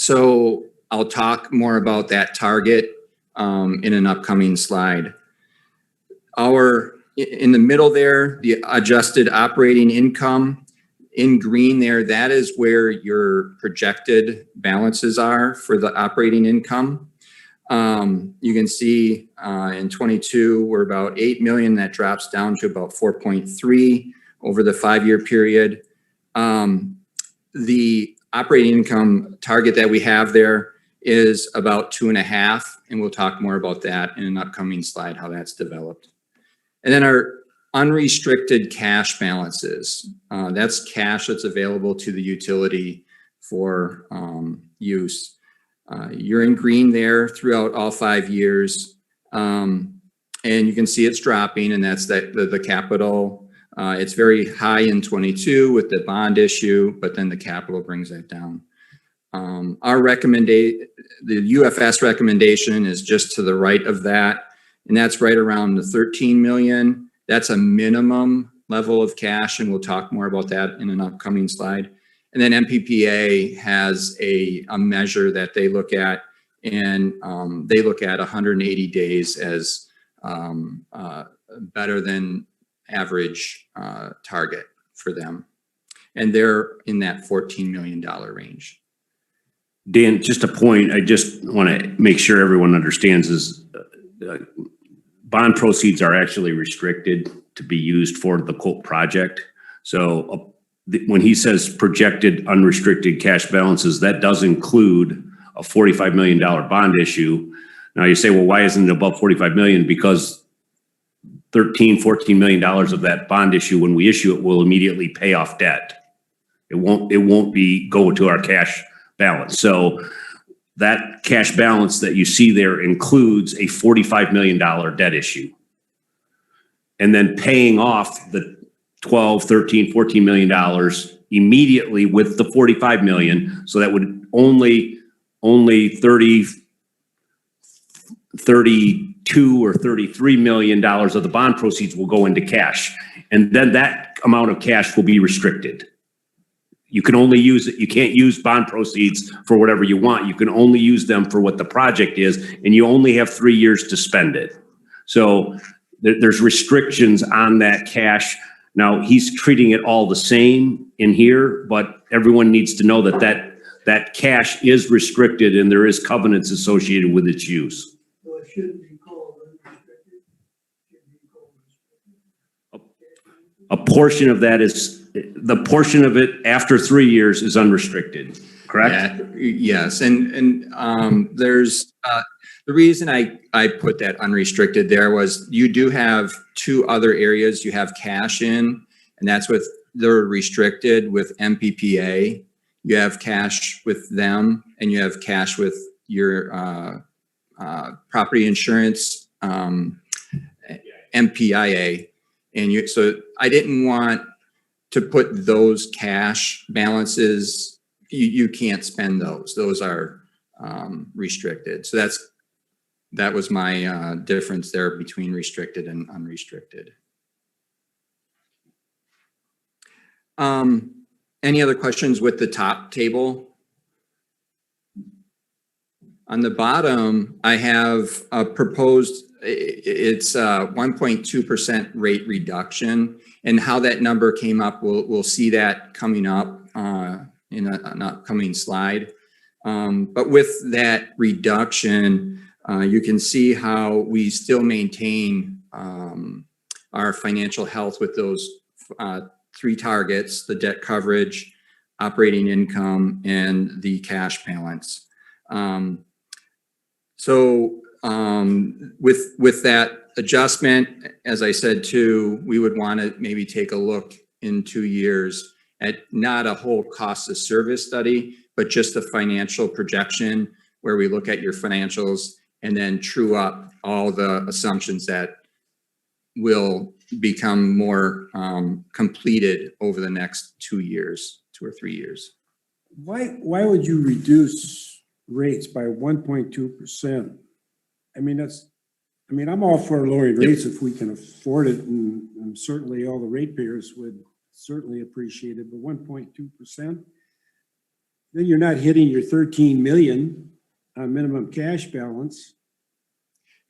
So I'll talk more about that target in an upcoming slide. In the middle there, the adjusted operating income in green there, that is where your projected balances are for the operating income. You can see in 22, we're about 8 million. That drops down to about 4.3 over the 5-year period. The operating income target that we have there is about 2.5, and we'll talk more about that in an upcoming slide, how that's developed. And then our unrestricted cash balances, that's cash that's available to the utility for use. You're in green there throughout all 5 years. And you can see it's dropping, and that's the capital. It's very high in 22 with the bond issue, but then the capital brings that down. The UFS recommendation is just to the right of that, and that's right around the 13 million. That's a minimum level of cash, and we'll talk more about that in an upcoming slide. And then MPPA has a measure that they look at, and they look at 180 days as better than average target for them. And they're in that $14 million range. Dan, just a point I just want to make sure everyone understands is bond proceeds are actually restricted to be used for the quote project. So when he says projected unrestricted cash balances, that does include a $45 million bond issue. Now you say, well, why isn't it above 45 million? Because $14 million of that bond issue, when we issue it, will immediately pay off debt. It won't go to our cash balance. So that cash balance that you see there includes a $45 million debt issue. And then paying off the 12, 13, $14 million immediately with the 45 million. So that would only 32 or $33 million of the bond proceeds will go into cash. And then that amount of cash will be restricted. You can only use it. You can't use bond proceeds for whatever you want. You can only use them for what the project is, and you only have 3 years to spend it. So there's restrictions on that cash. Now he's treating it all the same in here, but everyone needs to know that cash is restricted and there is covenants associated with its use. So it shouldn't be called unrestricted. It should be called restricted. A portion of that is, the portion of it after 3 years is unrestricted, correct? Yes, and there's the reason I put that unrestricted there was you do have 2 other areas you have cash in, and that's with they're restricted with MPPA. You have cash with them, and you have cash with your property insurance, MPIA, and so I didn't want to put those cash balances. You can't spend those. Those are restricted. So that was my difference there between restricted and unrestricted. Any other questions with the top table? On the bottom, I have a proposed, it's 1.2% rate reduction, and how that number came up, we'll see that coming up in an upcoming slide. But with that reduction, you can see how we still maintain our financial health with those 3 targets: the debt coverage, operating income, and the cash balance. So with that adjustment, as I said too, we would want to maybe take a look in 2 years at not a whole cost of service study, but just a financial projection where we look at your financials and then true up all the assumptions that will become more completed over the next 2 years, 2 or 3 years. Why would you reduce rates by 1.2%. I mean, I'm all for lowering rates if we can afford it, and certainly all the ratepayers would certainly appreciate it, but 1.2%, then you're not hitting your 13 million minimum cash balance.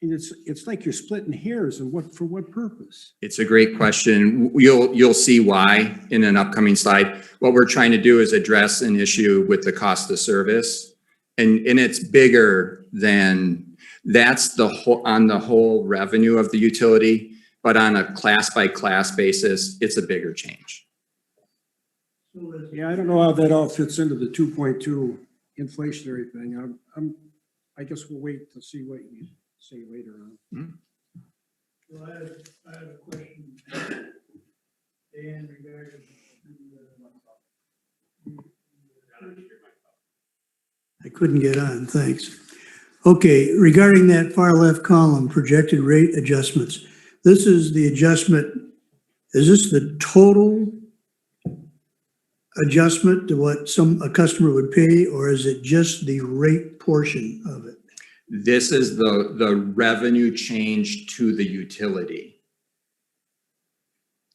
And it's like you're splitting hairs, and for what purpose? It's a great question. You'll see why in an upcoming slide. What we're trying to do is address an issue with the cost of service, and it's bigger than that's on the whole revenue of the utility, but on a class by class basis, it's a bigger change. Yeah, I don't know how that all fits into the 2.2 inflationary thing. I guess we'll wait to see what you say later on. Well, I have a question. Dan, regarding I couldn't get on, thanks. Okay, regarding that far left column, projected rate adjustments. This is the adjustment, is this the total adjustment to what a customer would pay, or is it just the rate portion of it? This is the revenue change to the utility.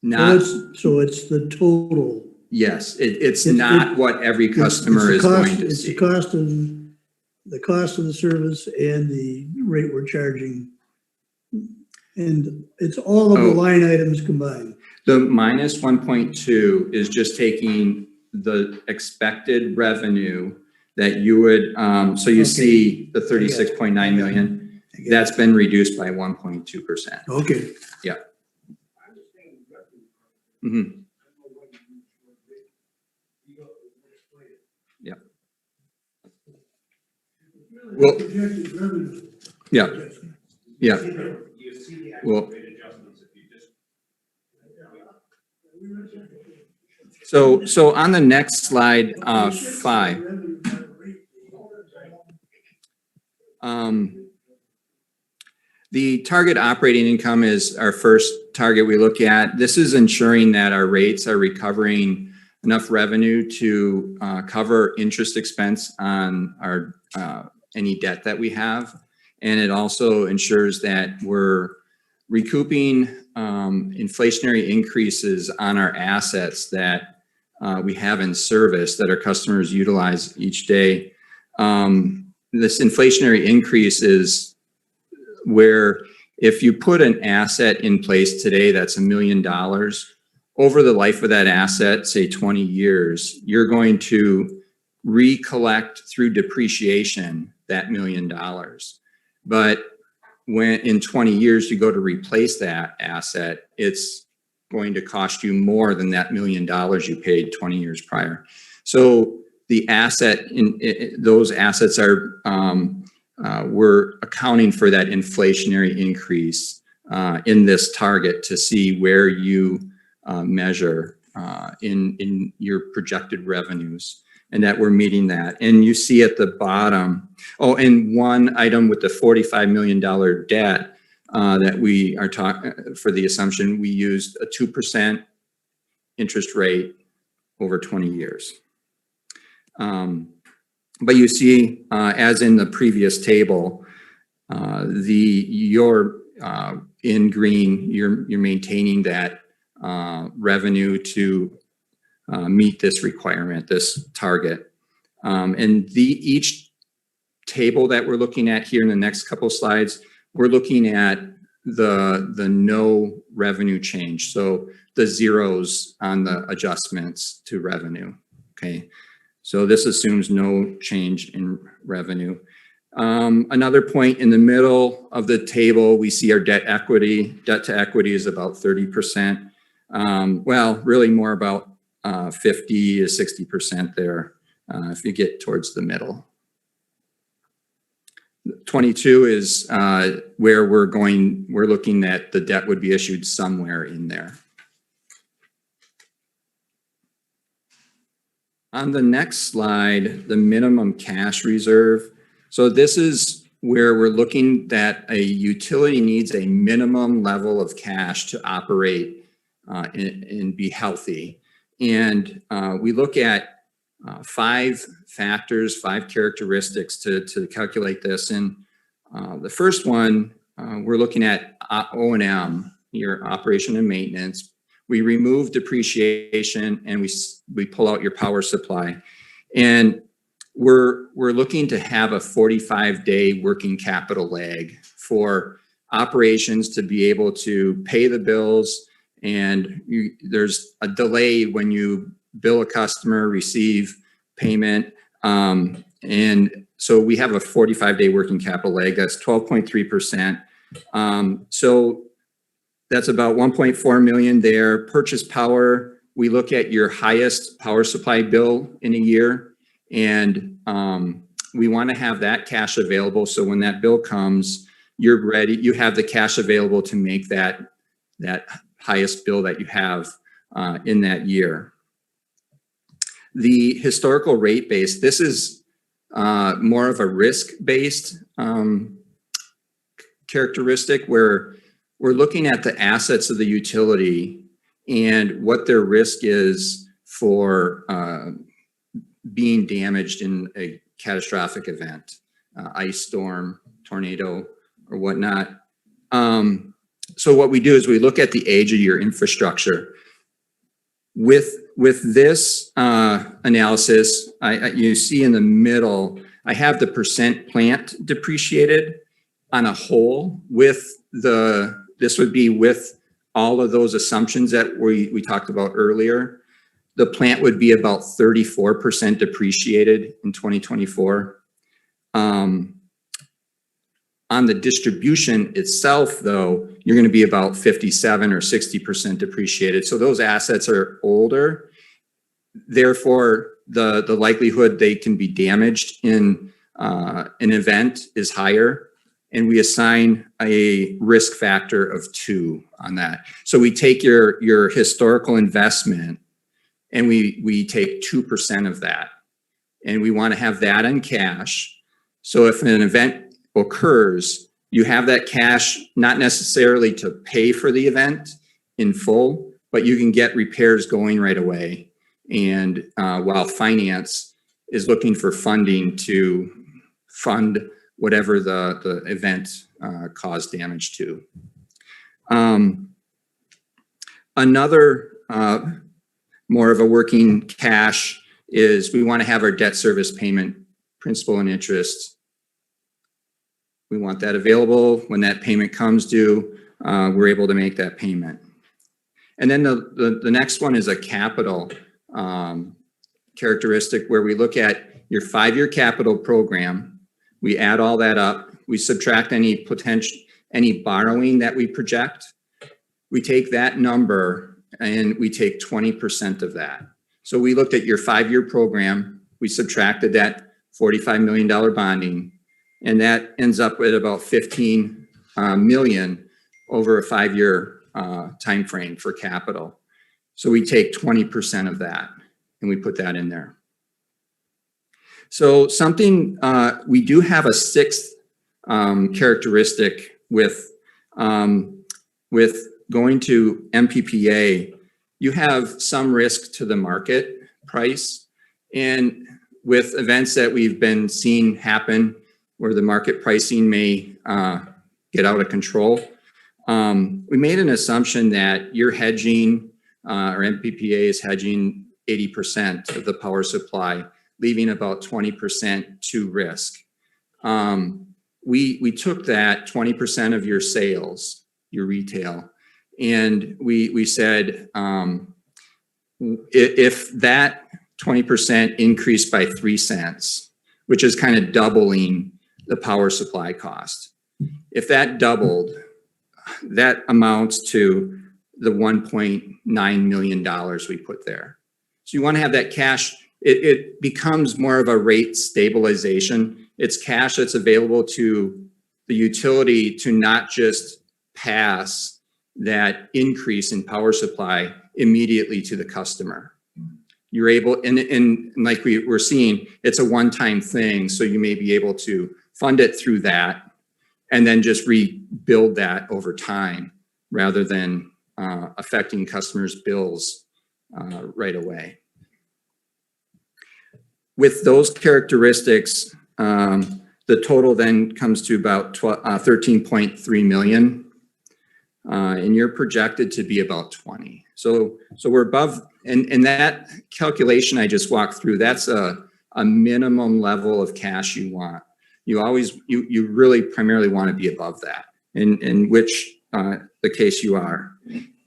So it's the total. Yes, it's not what every customer is going to see. It's the cost of the service and the rate we're charging. And it's all of the line items combined. The minus 1.2 is just taking the expected revenue that you would, so you see the 36.9 million, that's been reduced by 1.2%. Okay. Yeah. Mm-hmm. Yeah. Well, yeah. Yeah. Well, so on the next slide, 5. The target operating income is our first target we look at. This is ensuring that our rates are recovering enough revenue to cover interest expense on our any debt that we have. And it also ensures that we're recouping inflationary increases on our assets that we have in service that our customers utilize each day. This inflationary increase is where if you put an asset in place today that's $1 million, over the life of that asset, say 20 years, you're going to recollect through depreciation that $1 million. But when in 20 years you go to replace that asset, it's going to cost you more than that $1 million you paid 20 years prior. So the asset, those assets are, we're accounting for that inflationary increase in this target to see where you measure in your projected revenues, and that we're meeting that. And you see at the bottom, and one item with the $45 million debt that we are talking for the assumption, we used a 2% interest rate over 20 years. But you see, as in the previous table, you're in green, you're maintaining that revenue to meet this requirement, this target. And each table that we're looking at here in the next couple slides, we're looking at the no revenue change. So the zeros on the adjustments to revenue, okay? So this assumes no change in revenue. Another point in the middle of the table, we see our debt equity. Debt to equity is about 30%. Well, really more about 50 to 60% there if you get towards the middle. 22 is where we're looking at the debt would be issued somewhere in there. On the next slide, the minimum cash reserve. So this is where we're looking that a utility needs a minimum level of cash to operate and be healthy. And we look at 5 factors, 5 characteristics to calculate this. And the first one, we're looking at O&M, your operation and maintenance. We remove depreciation and we pull out your power supply. And we're looking to have a 45-day working capital lag for operations to be able to pay the bills. And there's a delay when you bill a customer, receive payment. And so we have a 45-day working capital lag. That's 12.3%. So that's about 1.4 million there. Purchase power, we look at your highest power supply bill in a year, and we want to have that cash available. So when that bill comes, you're ready, you have the cash available to make that highest bill that you have in that year. The historical rate base, this is more of a risk-based characteristic where we're looking at the assets of the utility and what their risk is for being damaged in a catastrophic event, ice storm, tornado, or whatnot. So what we do is we look at the age of your infrastructure. With this analysis, you see in the middle, I have the percent plant depreciated on a whole with this would be with all of those assumptions that we talked about earlier. The plant would be about 34% depreciated in 2024. On the distribution itself, though, you're going to be about 57 or 60% depreciated. So those assets are older. Therefore, the likelihood they can be damaged in an event is higher. And we assign a risk factor of 2 on that. So we take your historical investment and we take 2% of that. And we want to have that in cash. So if an event occurs, you have that cash, not necessarily to pay for the event in full, but you can get repairs going right away. And while finance is looking for funding to fund whatever the event caused damage to. Another more of a working cash is we want to have our debt service payment, principal and interest. We want that available. When that payment comes due, we're able to make that payment. And then the next one is a capital characteristic where we look at your 5-year capital program. We add all that up. We subtract any borrowing that we project. We take that number and we take 20% of that. So we looked at your 5-year program. We subtracted that $45 million bonding, and that ends up with about 15 million over a 5-year time frame for capital. So we take 20% of that and we put that in there. So something we do have a 6th characteristic with going to MPPA. You have some risk to the market price, and with events that we've been seeing happen where the market pricing may get out of control, we made an assumption that you're hedging or MPPA is hedging 80% of the power supply, leaving about 20% to risk. We took that 20% of your sales, your retail, and we said if that 20% increased by 3 cents, which is kind of doubling the power supply cost, if that doubled, that amounts to the $1.9 million we put there. So you want to have that cash. It becomes more of a rate stabilization. It's cash that's available to the utility to not just pass that increase in power supply immediately to the customer. You're able, and like we're seeing, it's a one-time thing. So you may be able to fund it through that and then just rebuild that over time rather than affecting customers' bills right away. with those characteristics, the total then comes to about 13.3 million. And you're projected to be about 20. So we're above, and that calculation I just walked through, that's a minimum level of cash you want. You really primarily want to be above that, in which the case you are.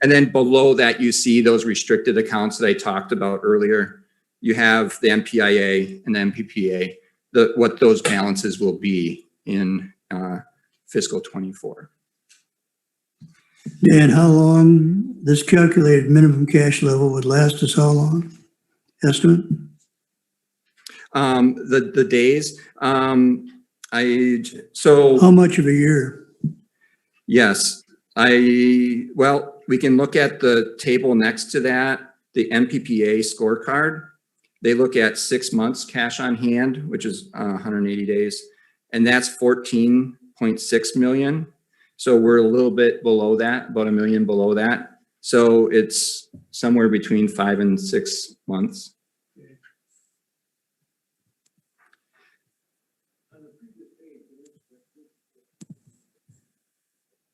And then below that, you see those restricted accounts that I talked about earlier. You have the MPIA and the MPPA, what those balances will be in fiscal 24. Dan, how long this calculated minimum cash level would last us how long? Estimate? The days, How much of a year? yes, well, we can look at the table next to that, the MPPA scorecard. They look at 6 months cash on hand, which is 180 days, and that's 14.6 million. So we're a little bit below that, about $1 million below that. So it's somewhere between 5 and 6 months.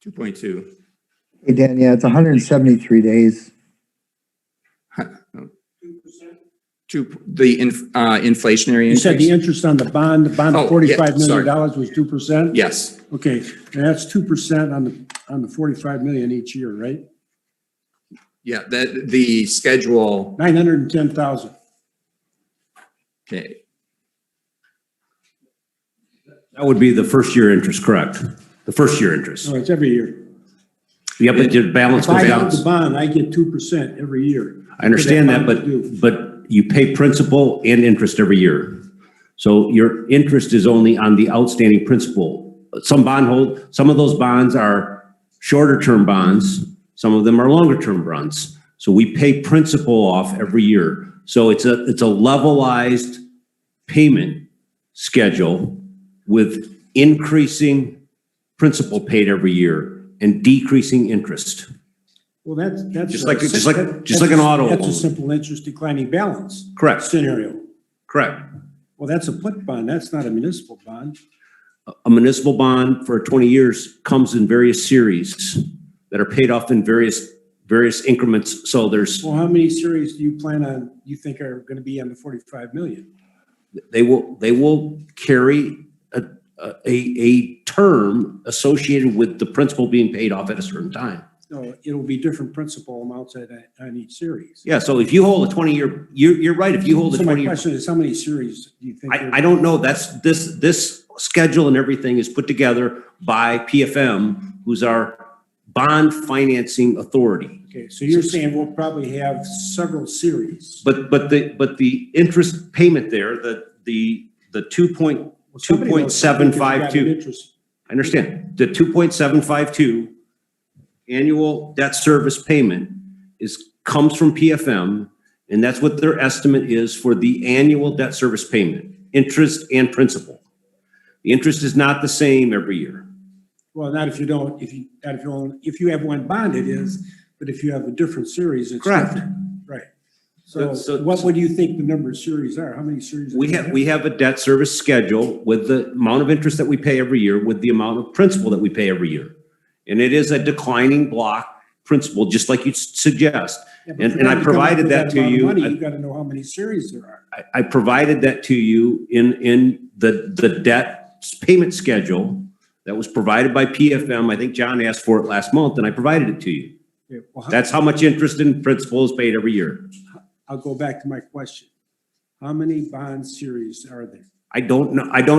$2.2. Hey, Dan, yeah, it's 173 days. To the inflationary You said the increase? interest on the bond of Oh, yeah, $45 sorry. million was 2%? Yes, Okay, and that's 2% on the 45 million each year, right? yeah, that the schedule, 910,000. okay, That would be the first year interest, correct? The first year interest. No, it's every year. Yeah, but the balance If I goes have down. the bond, I get 2% every year. I understand that, What do I but you pay principal and interest every year. So your interest is only on the outstanding principal. Some of those bonds are shorter term bonds. Some of them are longer term bonds. So we pay principal off every year. So it's a levelized payment schedule with increasing principal paid every year and decreasing interest. Well, that's. Just like an auto That's a loan. simple interest declining balance. Correct. Scenario. Correct. Well, that's a put bond. That's not a municipal bond. A municipal bond for 20 years comes in various series that are paid off in various increments. So there's, Well, how many series do you think are going to be on the 45 million? they will carry a term associated with the principal being paid off at a certain time. So it'll be different principal amounts on each series. Yeah, so if you hold a 20-year, you're right, if you hold a So my 20-year. question is, how many series do you think? I don't know, this schedule and everything is put together by PFM, who's our bond financing authority. Okay, so you're saying we'll probably have several series. But the interest payment there, the 2.752, I understand, the 2.752 annual debt service payment comes from PFM, and that's what their estimate is for the annual debt service payment, interest and principal. The interest is not the same every year. Well, not if you don't, if you have one bond, it is, but if you have a different series, it's Correct. different. Right. So So- what would you think the number of series are? How many series? We have a debt service schedule with the amount of interest that we pay every year with the amount of principal that we pay every year. And it is a declining block principal, just like you suggest. Yeah, but for And them I to come up provided with that to amount of you. money, you gotta know how many series there are. I provided that to you in the debt payment schedule that was provided by PFM. I think John asked for it last month and I provided it to you. Okay, well, That's how much interest and principal is paid every year. I'll go back to my question. How many bond series are there? I don't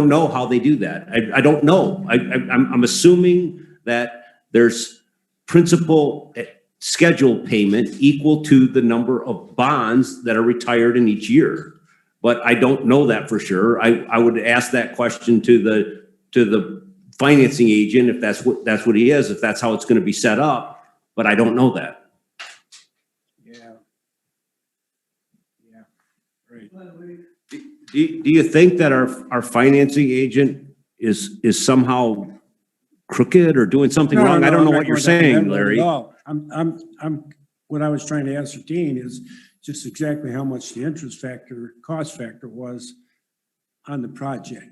know how they do that. I don't know. I'm assuming that there's principal schedule payment equal to the number of bonds that are retired in each year. But I don't know that for sure. I would ask that question to the financing agent if that's what he is, if that's how it's going to be set up, but I don't know that. Yeah. Yeah, right. Do you think that our financing agent is somehow crooked or doing something wrong? I don't know what you're saying, Larry. What I was trying to ascertain is just exactly how much the interest factor, cost factor was on the project.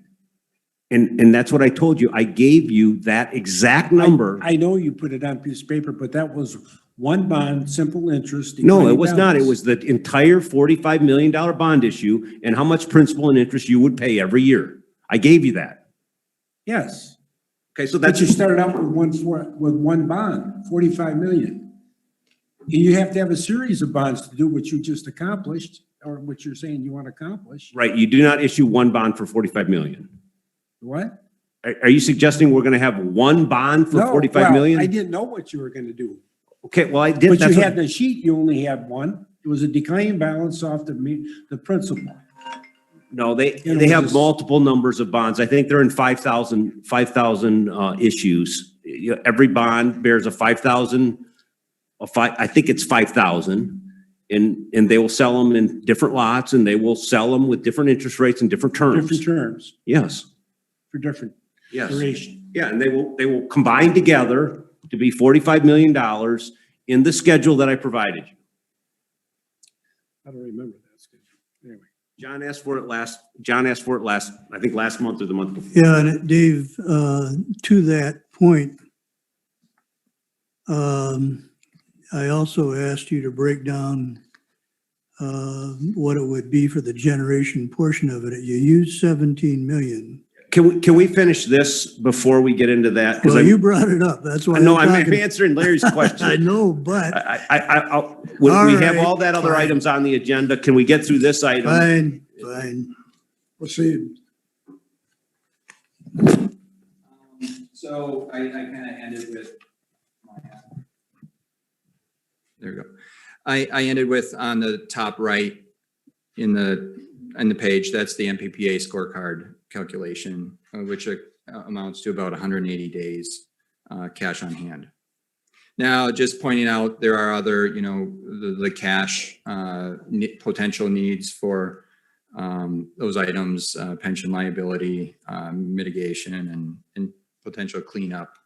And that's what I told you. I gave you that exact number. I know you put it on a piece of paper, but that was one bond, simple interest. No, it declining was not. It balance. was the entire $45 million bond issue and how much principal and interest you would pay every year. I gave you that. Yes, Okay, so but that's you started out with one bond, 45 million. And you have to have a series of bonds to do what you just accomplished, or what you're saying you want to accomplish. right. You do not issue one bond for 45 million. What? Are you suggesting we're going to have one bond for No, 45 well, million? I didn't know what you were going to do. Okay, well, I did. But That's you what- had the sheet, you only had one. It was a declining balance off the principal. No, they You know, have just- multiple numbers of bonds. I think they're in 5,000 issues. Every bond bears a 5,000, I think it's 5,000. And they will sell them in different lots, and they will sell them with different interest rates and different terms. Different terms Yes, for different yes. duration. Yeah, and they will combine together to be $45 million in the schedule that I provided you. I don't remember that schedule. Anyway. John asked for it last, I think last month or the month before. Yeah, and Dave, to that point, I also asked you to break down what it would be for the generation portion of it. You used 17 million. Can we finish this before we get into that? Well, you brought it up. That's why. No, I'm talking. answering Larry's question. I know, but We All have right, all that other fine. items on the agenda. Can we get through this item? fine. Proceed. So I kind of ended with, there we go. I ended with on the top right in the page, that's the MPPA scorecard calculation, which amounts to about 180 days cash on hand. Now, just pointing out, there are other, the cash potential needs for those items, pension liability, mitigation, and potential cleanup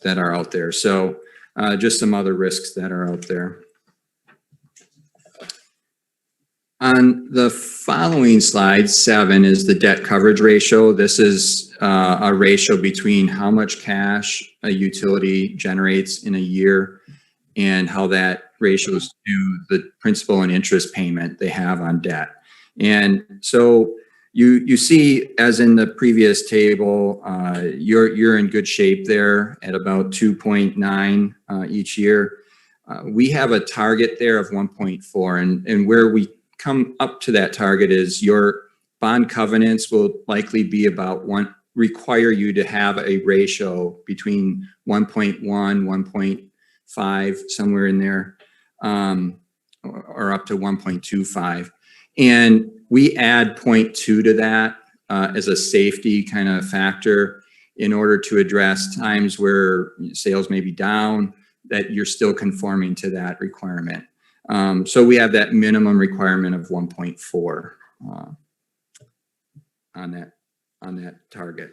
that are out there. So just some other risks that are out there. On the following slide, 7 is the debt coverage ratio. This is a ratio between how much cash a utility generates in a year and how that ratio is to the principal and interest payment they have on debt. And so you see, as in the previous table, you're in good shape there at about 2.9 each year. We have a target there of 1.4, and where we come up to that target is your bond covenants will likely be about require you to have a ratio between 1.1, 1.5, somewhere in there, or up to 1.25. And we add 0.2 to that as a safety kind of factor in order to address times where sales may be down, that you're still conforming to that requirement. So we have that minimum requirement of 1.4 on that target.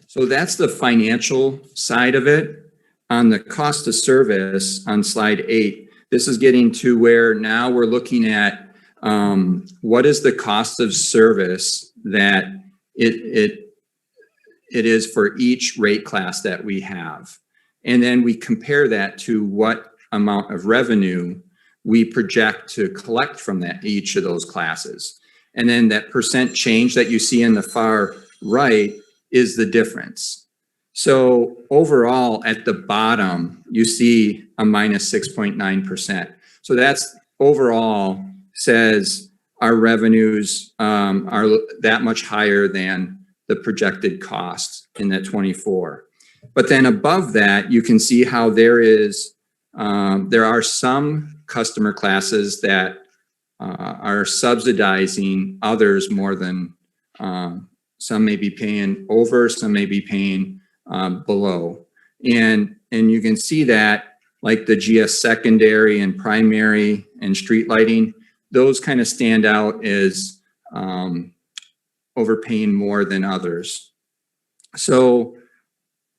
So that's the financial side of it. On the cost of service on slide 8, this is getting to where now we're looking at what is the cost of service that it is for each rate class that we have. And then we compare that to what amount of revenue we project to collect from each of those classes. And then that percent change that you see in the far right is the difference. So overall, at the bottom, you see a minus 6.9%. So that's overall says our revenues are that much higher than the projected costs in that 24. But then above that, you can see how there are some customer classes that are subsidizing others more than some may be paying over, some may be paying below. And you can see that like the GS secondary and primary and street lighting, those kind of stand out as overpaying more than others. So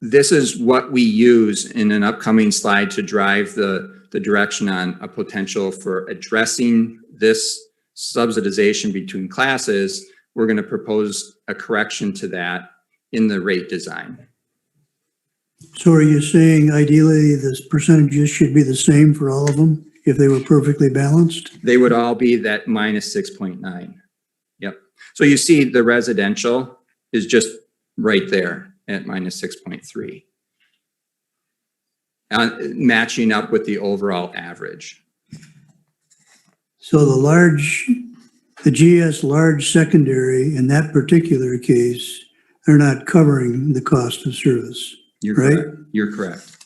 this is what we use in an upcoming slide to drive the direction on a potential for addressing this subsidization between classes, we're going to propose a correction to that in the rate design. So are you saying ideally this percentages should be the same for all of them if they were perfectly balanced? They would all be that minus 6.9. Yep. So you see the residential is just right there at minus 6.3. Matching up with the overall average. So the GS large secondary in that particular case, they're not covering the cost of service. You're right? correct. You're correct.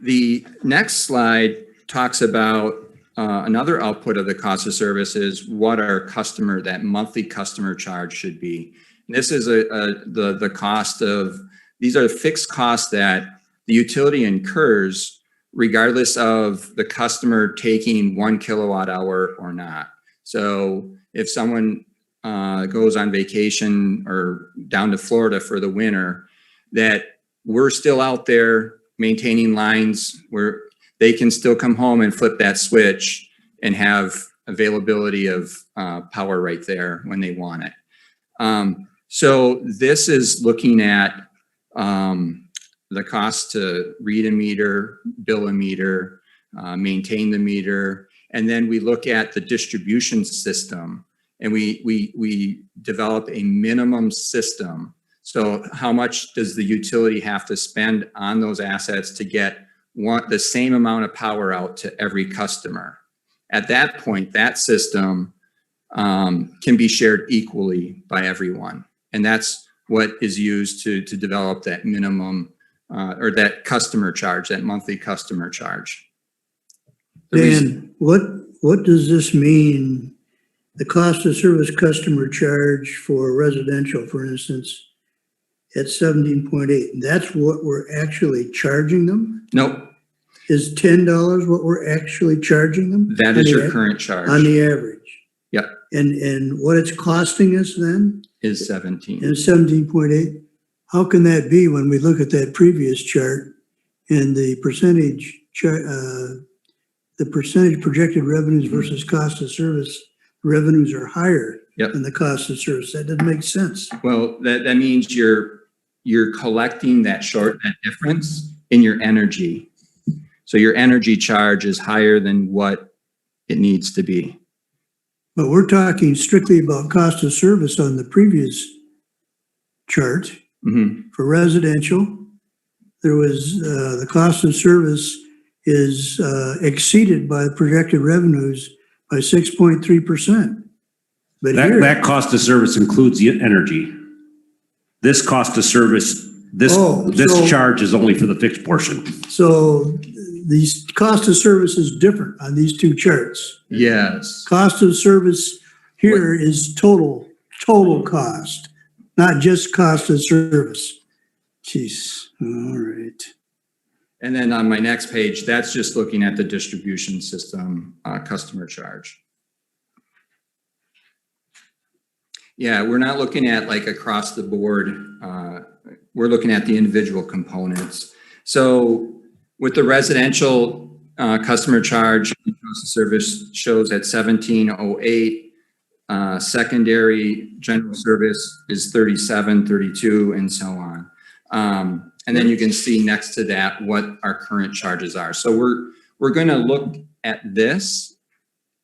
The next slide talks about another output of the cost of service is what that monthly customer charge should be. And this is the cost of, these are fixed costs that the utility incurs regardless of the customer taking 1 kilowatt hour or not. So if someone goes on vacation or down to Florida for the winter, that we're still out there maintaining lines where they can still come home and flip that switch and have availability of power right there when they want it. So this is looking at the cost to read a meter, bill a meter, maintain the meter, and then we look at the distribution system and we develop a minimum system. So how much does the utility have to spend on those assets to get the same amount of power out to every customer? At that point, that system can be shared equally by everyone. And that's what is used to develop that minimum or that customer charge, that monthly customer charge. Dan, what does this mean? The cost of service customer charge for residential, for instance, at 17.8, that's what we're actually charging them? Nope. Is $10 what we're actually charging them? That is your current charge. On the average? Yep. And what it's costing us then? Is 17. Is 17.8? How can that be when we look at that previous chart and the percentage projected revenues versus cost of service, revenues are higher than the cost of service? That doesn't make sense. Well, that means you're collecting that difference in your energy. So your energy charge is higher than what it needs to be. But we're talking strictly about cost of service on the previous chart. Mm-hmm. For residential, there was the cost of service is exceeded by projected revenues by 6.3%. But that cost of service includes the energy. This cost of service, this charge is only for the fixed portion. So the cost of service is different on these two charts. Yes. Cost of service here is total cost, not just cost of service. Jeez, all right. And then on my next page, that's just looking at the distribution system customer charge. Yeah, we're not looking at like across the board. We're looking at the individual components. So with the residential customer charge, cost of service shows at 1708. Secondary general service is 3732 and so on. And then you can see next to that what our current charges are. So we're going to look at this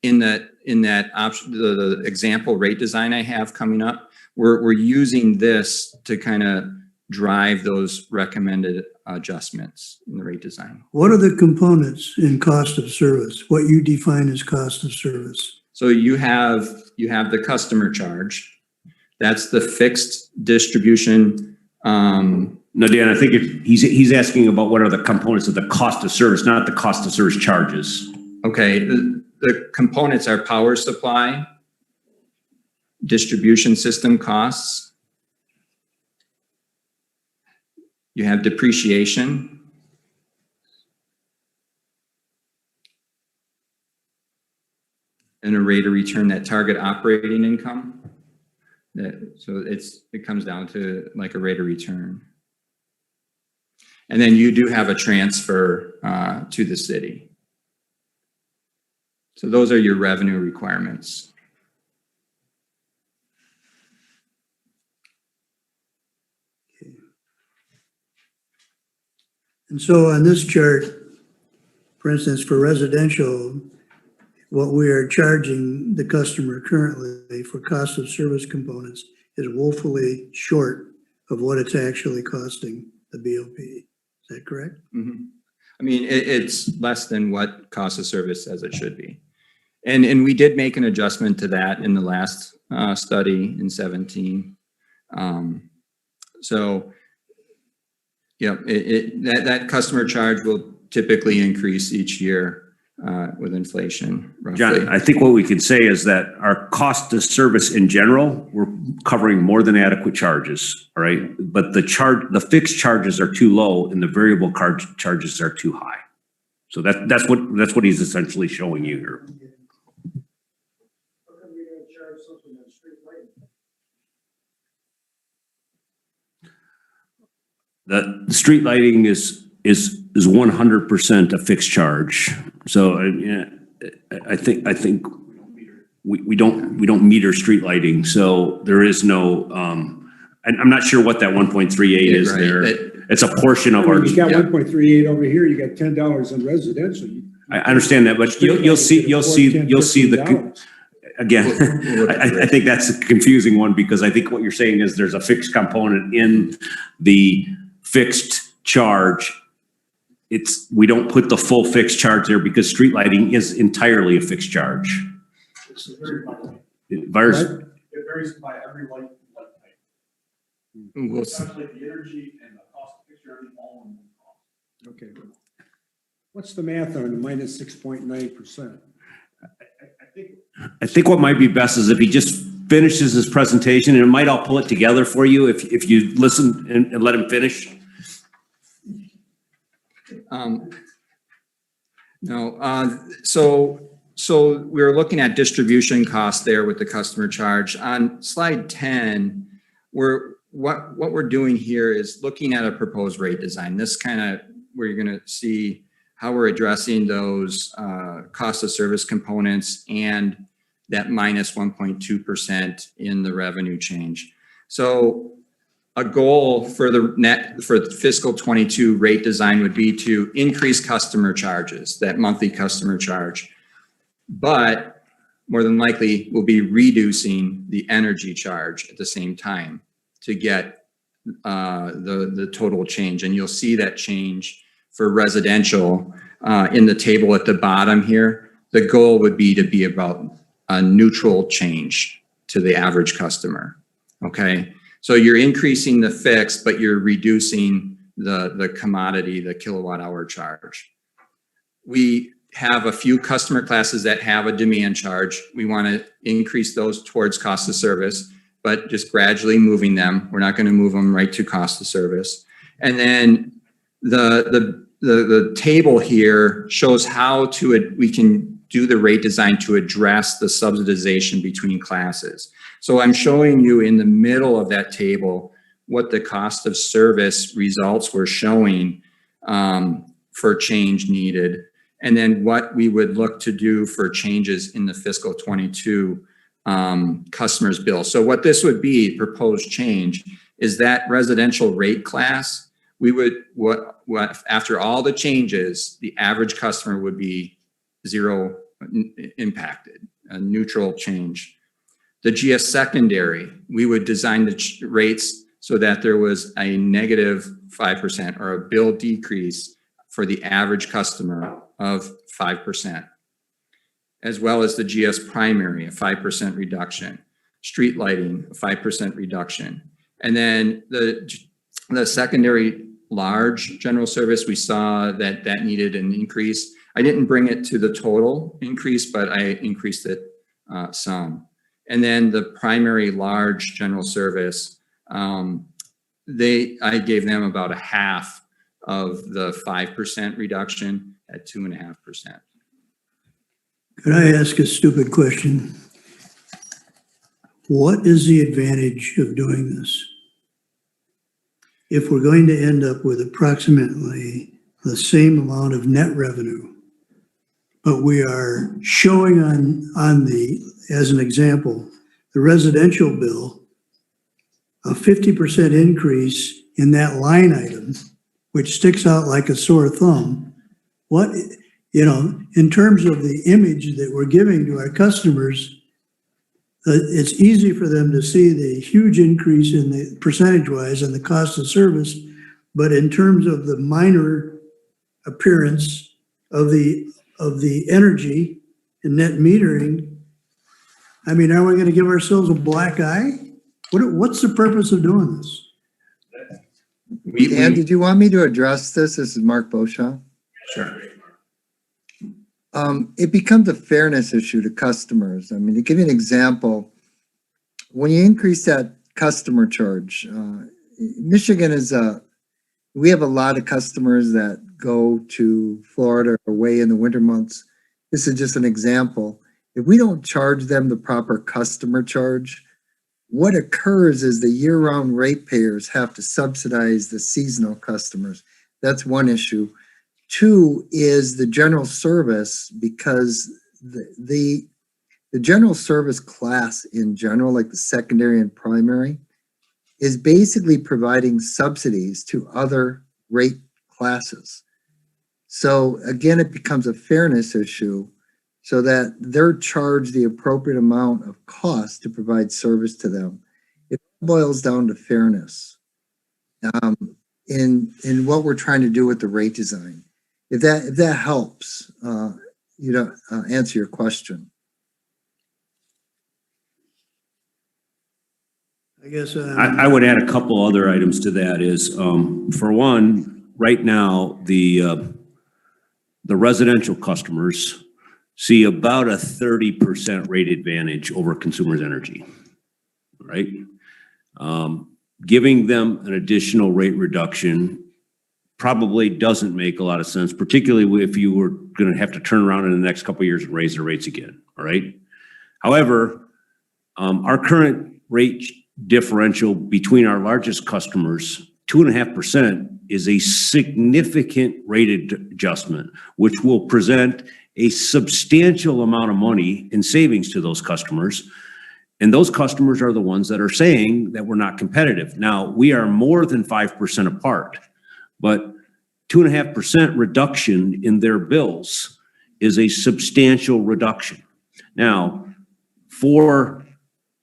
in that option, the example rate design I have coming up. We're using this to kind of drive those recommended adjustments in the rate design. What are the components in cost of service? What you define as cost of service? So you have the customer charge. That's the fixed distribution. No, Dan, I think he's asking about what are the components of the cost of service, not the cost of service charges. Okay, the components are power supply, distribution system costs. You have depreciation. And a rate of return, that target operating income. So it comes down to like a rate of return. And then you do have a transfer to the city. So those are your revenue requirements. And so on this chart, for instance, for residential, what we are charging the customer currently for cost of service components is woefully short of what it's actually costing the BOP. Is that correct? Mm-hmm. I mean, it's less than what cost of service says it should be. And we did make an adjustment to that in the last study in 17. So, yeah, that customer charge will typically increase each year with inflation, roughly. John, I think what we can say is that our cost of service in general, we're covering more than adequate charges, all right? But the fixed charges are too low and the variable charges are too high. So that's what he's essentially showing you here. The street lighting is 100% a fixed charge. So I think we don't meter street lighting. So there is no, and I'm not sure what that 1.38 is right. there. It's a portion of our. You got 1.38 over here, you got $10 in residential. I understand that, but you'll see the, again, I think that's a confusing one because I think what you're saying is there's a fixed component in the fixed charge. We don't put the full fixed charge there because street lighting is entirely a fixed charge. It varies by every light type. We'll see. Essentially the energy and the cost of fixture, everything all in one cost. Okay. What's the math on the minus 6.9%? I think what might be best is if he just finishes his presentation, and it might all pull it together for you if you listen and let him finish. No, so we're looking at distribution costs there with the customer charge. On slide 10, what we're doing here is looking at a proposed rate design. This kind of where you're going to see how we're addressing those cost of service components and that minus 1.2% in the revenue change. So a goal for the fiscal 22 rate design would be to increase customer charges, that monthly customer charge, but more than likely we'll be reducing the energy charge at the same time to get the total change. And you'll see that change for residential in the table at the bottom here. The goal would be to be about a neutral change to the average customer, okay? So you're increasing the fixed, but you're reducing the commodity, the kilowatt hour charge. We have a few customer classes that have a demand charge. We want to increase those towards cost of service, but just gradually moving them. We're not going to move them right to cost of service. And then the table here shows how we can do the rate design to address the subsidization between classes. So I'm showing you in the middle of that table what the cost of service results were showing for change needed, and then what we would look to do for changes in the fiscal 22 customers' bill. So what this would be, proposed change, is that residential rate class, we would, after all the changes, the average customer would be zero impacted, a neutral change. The GS secondary, we would design the rates so that there was a negative 5% or a bill decrease for the average customer of 5%, as well as the GS primary, a 5% reduction, street lighting, a 5% reduction. And then the secondary large general service, we saw that needed an increase. I didn't bring it to the total increase, but I increased it some. And then the primary large general service, I gave them about a half of the 5% reduction at 2.5%. Could I ask a stupid question? What is the advantage of doing this? if we're going to end up with approximately the same amount of net revenue, but we are showing on the, as an example, the residential bill, a 50% increase in that line item, which sticks out like a sore thumb. What, in terms of the image that we're giving to our customers, it's easy for them to see the huge increase in the percentage-wise and the cost of service, but in terms of the minor appearance of the energy and net metering, I mean, are we going to give ourselves a black eye? What's the purpose of doing this? Dan, did you want me to address this? This is Mark Beauchamp. Sure. It becomes a fairness issue to customers. I mean, to give you an example, when you increase that customer charge, Michigan we have a lot of customers that go to Florida or away in the winter months. This is just an example. If we don't charge them the proper customer charge, what occurs is the year-round ratepayers have to subsidize the seasonal customers. That's one issue. Two is the general service, because the general service class in general, like the secondary and primary, is basically providing subsidies to other rate classes. So again, it becomes a fairness issue so that they're charged the appropriate amount of cost to provide service to them. It boils down to fairness in what we're trying to do with the rate design. If that helps, answer your question. I guess I would add a couple other items to that is, for one, right now, the residential customers see about a 30% rate advantage over consumers' energy, right? Giving them an additional rate reduction probably doesn't make a lot of sense, particularly if you were going to have to turn around in the next couple of years and raise the rates again, all right? However, our current rate differential between our largest customers, 2.5%, is a significant rate adjustment, which will present a substantial amount of money in savings to those customers. And those customers are the ones that are saying that we're not competitive. Now, we are more than 5% apart, but 2.5% reduction in their bills is a substantial reduction. Now, for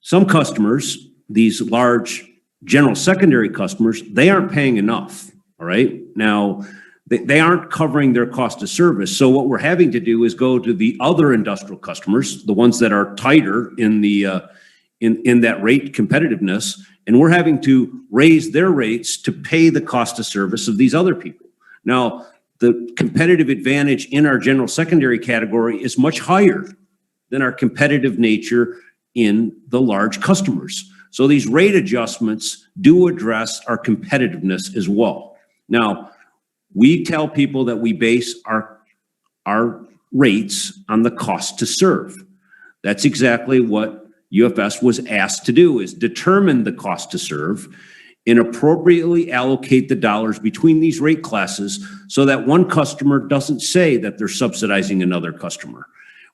some customers, these large general secondary customers, they aren't paying enough, all right? Now, they aren't covering their cost of service. So what we're having to do is go to the other industrial customers, the ones that are tighter in the in that rate competitiveness, and we're having to raise their rates to pay the cost of service of these other people. Now, the competitive advantage in our general secondary category is much higher than our competitive nature in the large customers. So these rate adjustments do address our competitiveness as well. Now, we tell people that we base our rates on the cost to serve. That's exactly what UFS was asked to do, is determine the cost to serve and appropriately allocate the dollars between these rate classes so that one customer doesn't say that they're subsidizing another customer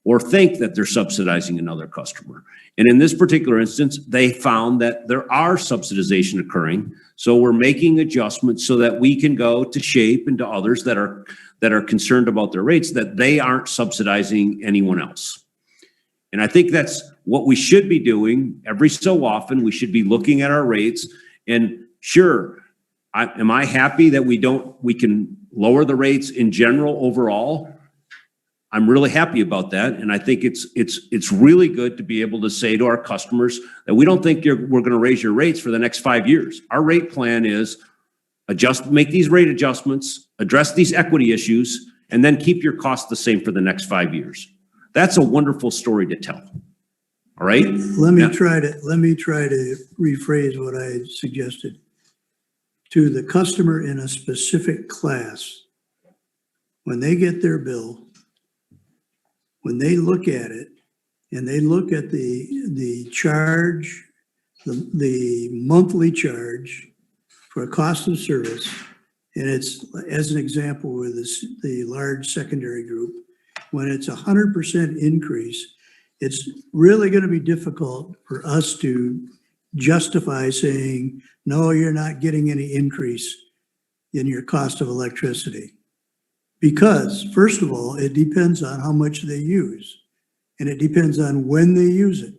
or think that they're subsidizing another customer. And in this particular instance, they found that there are subsidization occurring. So we're making adjustments so that we can go to SHAPE and to others that are concerned about their rates, that they aren't subsidizing anyone else. And I think that's what we should be doing every so often. We should be looking at our rates. And sure, am I happy that we can lower the rates in general overall? I'm really happy about that. And I think it's really good to be able to say to our customers that we don't think we're going to raise your rates for the next 5 years. Our rate plan is make these rate adjustments, address these equity issues, and then keep your costs the same for the next 5 years. That's a wonderful story to tell. All right. Let me try to rephrase what I suggested. To the customer in a specific class, when they get their bill, when they look at it and they look at the charge, the monthly charge for a cost of service, and it's, as an example, with this, the large secondary group, when it's 100% increase, it's really going to be difficult for us to justify saying, no, you're not getting any increase in your cost of electricity. Because, first of all, it depends on how much they use, and it depends on when they use it,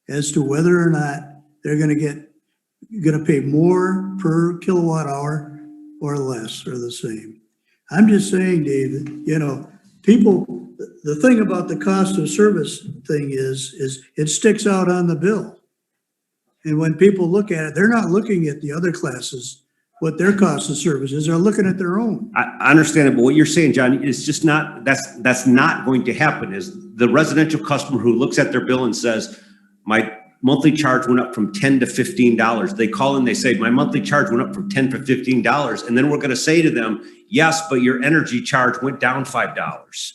as to whether or not they're going to pay more per kilowatt hour or less or the same. I'm just saying, David, you know, people, the thing about the cost of service thing is it sticks out on the bill. And when people look at it, they're not looking at the other classes, what their cost of service is, they're looking at their own. I understand it, but what you're saying, John, is just not, that's not going to happen. Is the residential customer who looks at their bill and says, my monthly charge went up from $10 to $15. They call in, they say, my monthly charge went up from $10 to $15. And then we're going to say to them, yes, but your energy charge went down $5.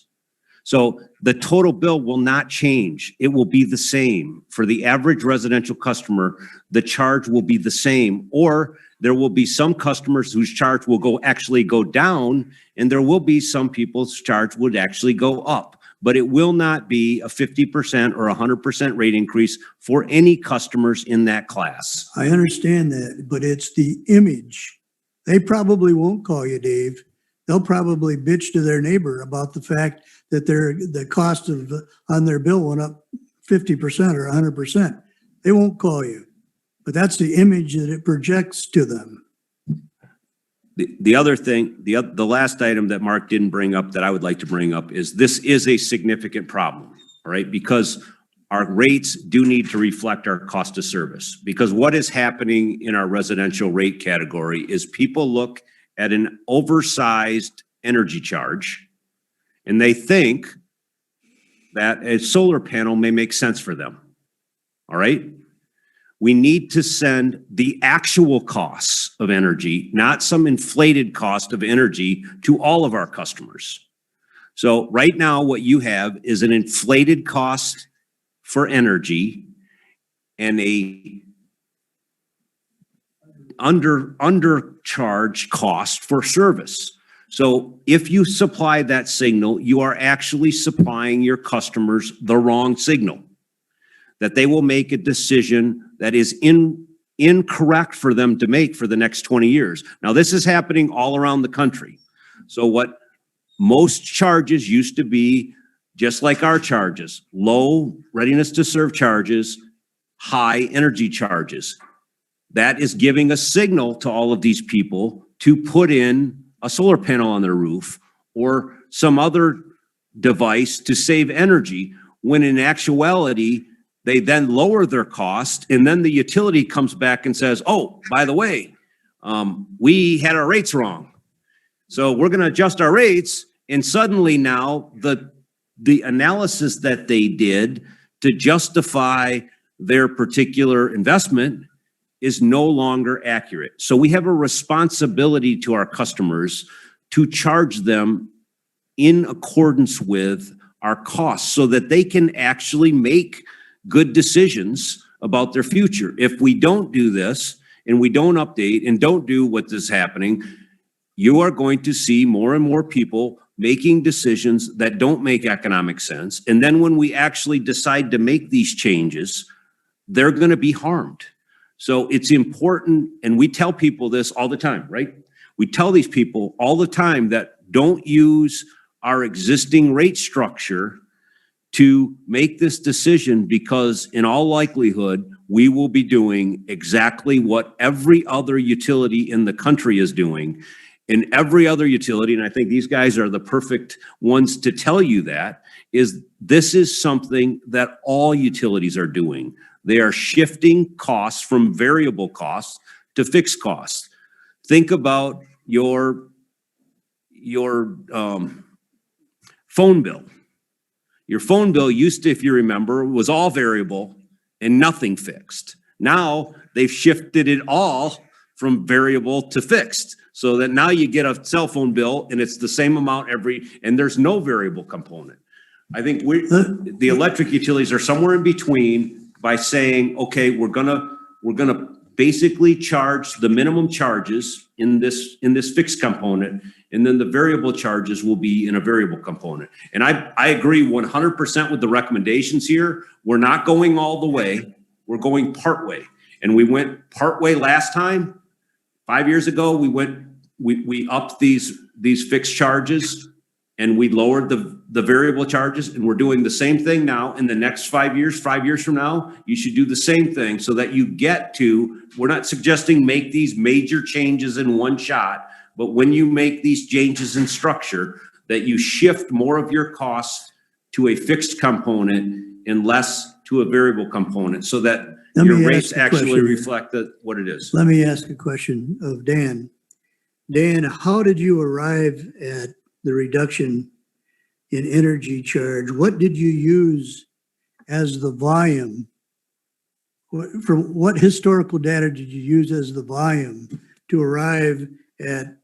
So the total bill will not change. It will be the same. For the average residential customer, the charge will be the same, or there will be some customers whose charge will actually go down, and there will be some people's charge would actually go up. But it will not be a 50% or 100% rate increase for any customers in that class. I understand that, but it's the image. They probably won't call you, Dave. They'll probably bitch to their neighbor about the fact that the cost of on their bill went up 50% or 100%. They won't call you, but that's the image that it projects to them. The other thing, the last item that Mark didn't bring up that I would like to bring up is this is a significant problem, all right? Because our rates do need to reflect our cost of service. Because what is happening in our residential rate category is people look at an oversized energy charge and they think that a solar panel may make sense for them, all right? We need to send the actual costs of energy, not some inflated cost of energy, to all of our customers. So right now, what you have is an inflated cost for energy and a undercharge cost for service. So if you supply that signal, you are actually supplying your customers the wrong signal, that they will make a decision that is incorrect for them to make for the next 20 years. Now, this is happening all around the country. So what most charges used to be, just like our charges, low readiness to serve charges, high energy charges. That is giving a signal to all of these people to put in a solar panel on their roof or some other device to save energy, when in actuality, they then lower their cost, and then the utility comes back and says, oh, by the way, we had our rates wrong. So we're going to adjust our rates, and suddenly now the analysis that they did to justify their particular investment is no longer accurate. So we have a responsibility to our customers to charge them in accordance with our costs so that they can actually make good decisions about their future. If we don't do this and we don't update and don't do what is happening, you are going to see more and more people making decisions that don't make economic sense. And then when we actually decide to make these changes, they're going to be harmed. So it's important, and we tell people this all the time, right? We tell these people all the time that don't use our existing rate structure to make this decision, because in all likelihood, we will be doing exactly what every other utility in the country is doing. And every other utility, and I think these guys are the perfect ones to tell you that, is this is something that all utilities are doing. They are shifting costs from variable costs to fixed costs. Think about your phone bill. Your phone bill used to, if you remember, was all variable and nothing fixed. Now they've shifted it all from variable to fixed, so that now you get a cell phone bill and it's the same amount and there's no variable component. I think the electric utilities are somewhere in between by saying, okay, we're gonna basically charge the minimum charges in this fixed component, and then the variable charges will be in a variable component. And I agree 100% with the recommendations here. We're not going all the way, we're going part way. And we went part way last time. 5 years ago, we upped these fixed charges and we lowered the variable charges, and we're doing the same thing now. In the next 5 years from now, you should do the same thing so that you get to, we're not suggesting make these major changes in one shot, but when you make these changes in structure, that you shift more of your costs to a fixed component and less to a variable component, so that your rates actually reflect what it is. Let me ask a question of Dan. Dan, how did you arrive at the reduction in energy charge? What did you use as the volume? From what historical data did you use as the volume to arrive at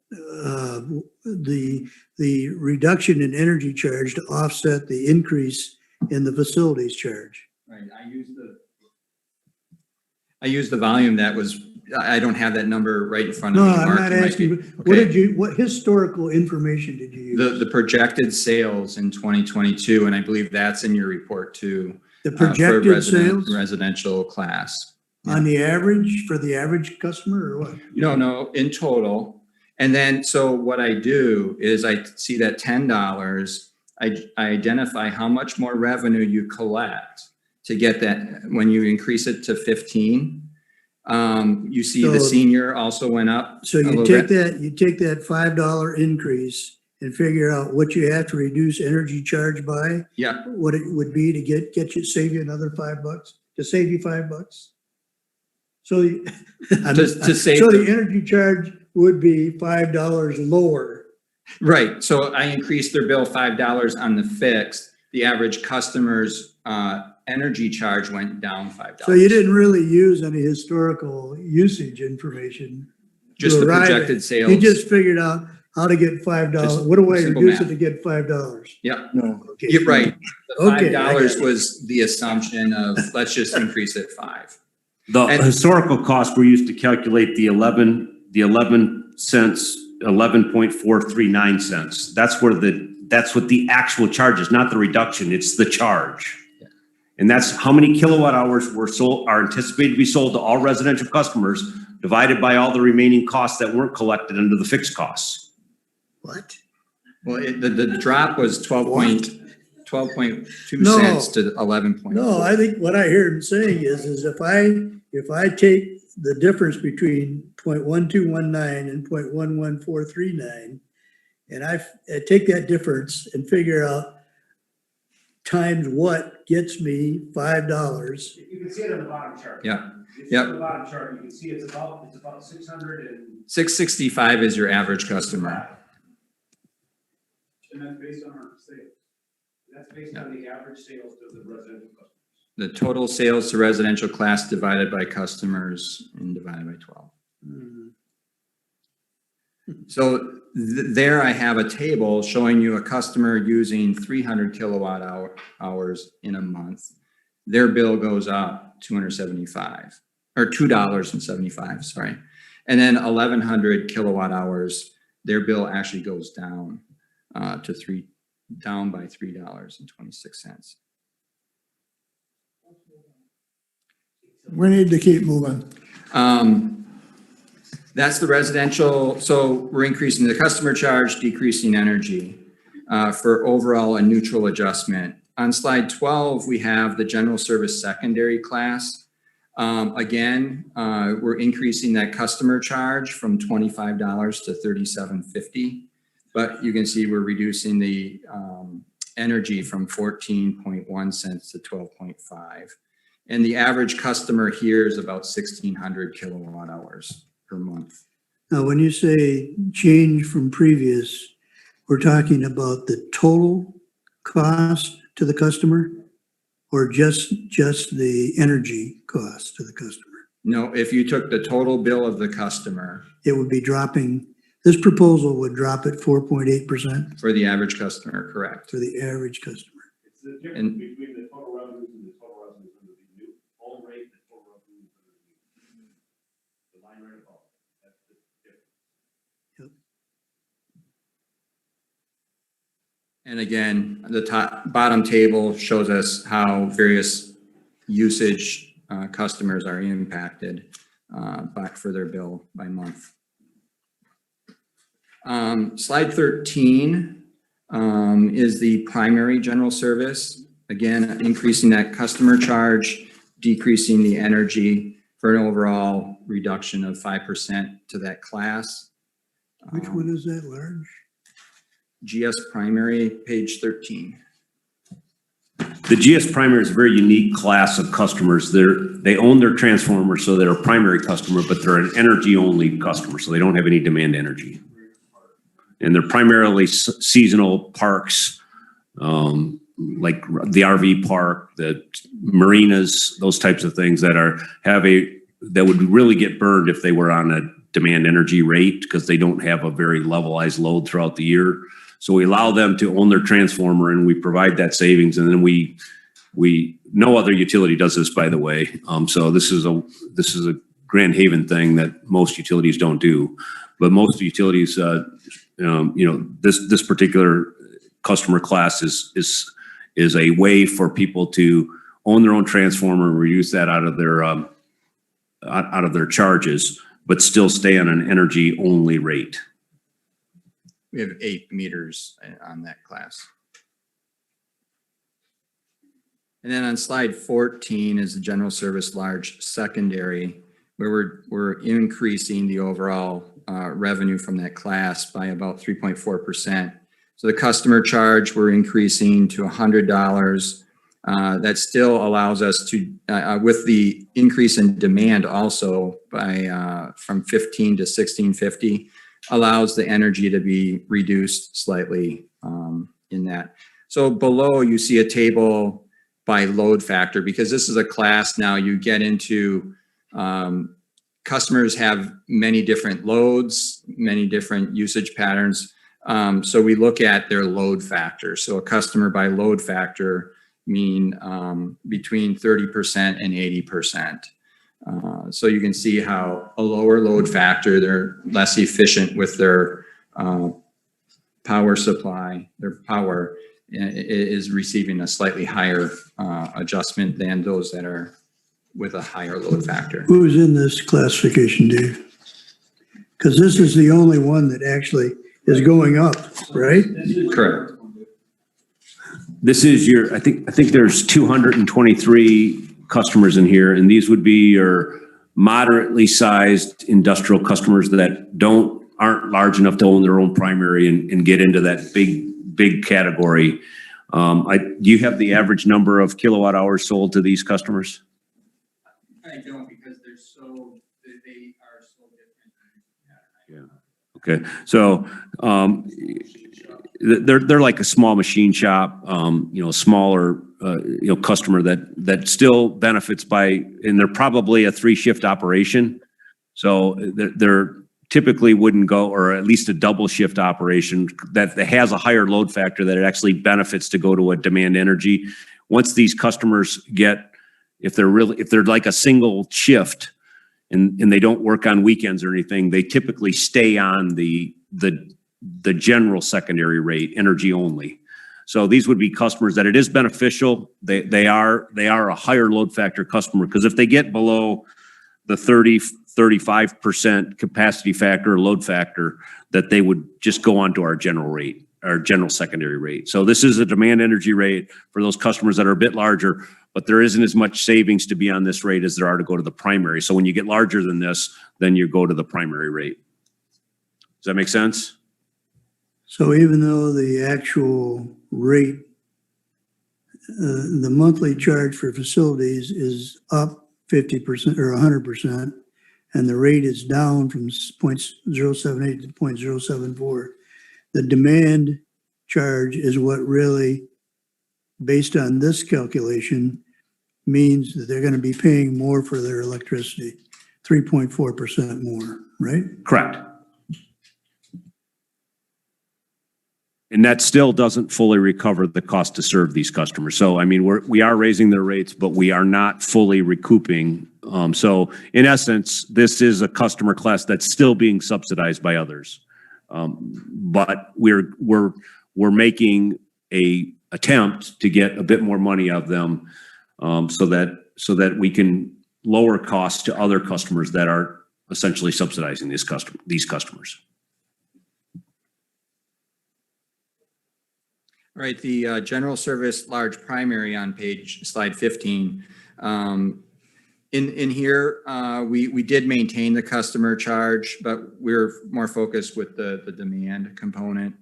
the reduction in energy charge to offset the increase in the facilities charge? Right, I used the volume that was, I don't have that number right in front of No, me. I'm Mark, not you might asking, be- what historical information did you use? The projected sales in 2022, and I believe that's in your report too. The for projected sales residential class. on the average, for the average customer, or what? No, in total. And then, so what I do is I see that $10, I identify how much more revenue you collect to get that. When you increase it to 15, you see the senior also went up. So you take that $5 increase and figure out what you have to reduce energy charge by. Yeah. What it would be to save you another $5, to save you $5. So the energy charge would be $5 lower. Right. So I increased their bill $5 on the fixed. The average customer's energy charge went down $5. So you didn't really use any historical usage information. Just the projected sales. You just figured out how to get $5. What do I reduce it to get $5? Yeah. No. Okay. You're right. The $5 Okay, was the assumption of, let's just increase it 5. The historical cost, we used to calculate the 11 cents, 11.439 cents. That's what the actual charge is, not the reduction, it's the charge. Yeah. And that's how many kilowatt hours are anticipated to be sold to all residential customers, divided by all the remaining costs that weren't collected under the fixed costs. What? Well, the drop was 12.2 No. cents to 11.4. No, I think what I hear him saying is if I take the difference between 0.1219 and 0.11439, and I take that difference and figure out times what gets me $5. You can see it on the bottom chart. Yeah. On the bottom chart, you can see it's about 600 and. 665 is your average customer. And that's based on our sales. That's based on the average sales to the residential customers. The total sales to residential class divided by customers and divided by 12. So there I have a table showing you a customer using 300 kilowatt hours in a month. Their bill goes up $275 or $2.75, sorry. And then 1,100 kilowatt hours, their bill actually goes down down by $3.26. We need to keep moving. That's the residential. So we're increasing the customer charge, decreasing energy for overall a neutral adjustment. On slide 12, we have the general service secondary class. Again, we're increasing that customer charge from $25 to $37.50. But you can see we're reducing the energy from 14.1 cents to 12.5. And the average customer here is about 1,600 kilowatt hours per month. Now, when you say change from previous, we're talking about the total cost to the customer or just the energy cost to the customer? No, if you took the total bill of the customer. It would be dropping, this proposal would drop at 4.8%? For the average customer, correct. For the average customer. It's the difference between the total revenues and the total revenues under the new old rate and the total revenues under the new. And again, the bottom table shows us how various usage customers are impacted for their bill by month. Slide 13 is the primary general service. Again, increasing that customer charge, decreasing the energy for an overall reduction of 5% to that class. Which one is that, large? GS primary, page 13. The GS primary is a very unique class of customers. They own their transformer, so they're a primary customer, but they're an energy-only customer, so they don't have any demand energy. And they're primarily seasonal parks, like the RV park, the marinas, those types of things that would really get burned if they were on a demand energy rate, because they don't have a very levelized load throughout the year. So we allow them to own their transformer, and we provide that savings. And then no other utility does this, by the way. So this is a Grand Haven thing that most utilities don't do. But most utilities, this particular customer class is a way for people to own their own transformer and reduce that out of their charges, but still stay on an energy only rate. We have 8 meters on that class. And then on slide 14 is the general service large secondary, where we're increasing the overall revenue from that class by about 3.4%. So the customer charge, we're increasing to $100. That still allows us to, with the increase in demand also by from 15 to 1650, allows the energy to be reduced slightly in that. So below you see a table by load factor, because this is a class now you get into. Customers have many different loads, many different usage patterns. So we look at their load factor. So a customer by load factor mean between 30% and 80%. So you can see how a lower load factor, they're less efficient with their power supply, their power is receiving a slightly higher adjustment than those that are with a higher load factor. Who's in this classification, Dave? Because this is the only one that actually is going up, right? Correct. This is I think there's 223 customers in here, and these would be your moderately sized industrial customers that aren't large enough to own their own primary and get into that big category. Do you have the average number of kilowatt hours sold to these customers? I don't, because they are so different. Yeah. Okay. So they're like a small machine shop, smaller, customer that still benefits and they're probably a 3-shift operation. So they're typically wouldn't go, or at least a double shift operation that has a higher load factor that it actually benefits to go to a demand energy. Once these customers if they're like a single shift and they don't work on weekends or anything, they typically stay on the general secondary rate, energy only. So these would be customers that it is beneficial. They are a higher load factor customer, because if they get below the 35% capacity factor or load factor, that they would just go on to our general rate, our general secondary rate. So this is a demand energy rate for those customers that are a bit larger, but there isn't as much savings to be on this rate as there are to go to the primary. So when you get larger than this, then you go to the primary rate. Does that make sense? So even though the actual rate, the monthly charge for facilities is up 50% or 100%, and the rate is down from 0.078 to 0.074, the demand charge is what really, based on this calculation, means that they're going to be paying more for their electricity, 3.4% more, right? Correct. And that still doesn't fully recover the cost to serve these customers. So, I mean, we are raising their rates, but we are not fully recouping. So in essence, this is a customer class that's still being subsidized by others. But we're making a attempt to get a bit more money out of them, so that we can lower costs to other customers that are essentially subsidizing these customers. All right, the general service large primary on slide 15. In here, we did maintain the customer charge, but we're more focused with the demand component.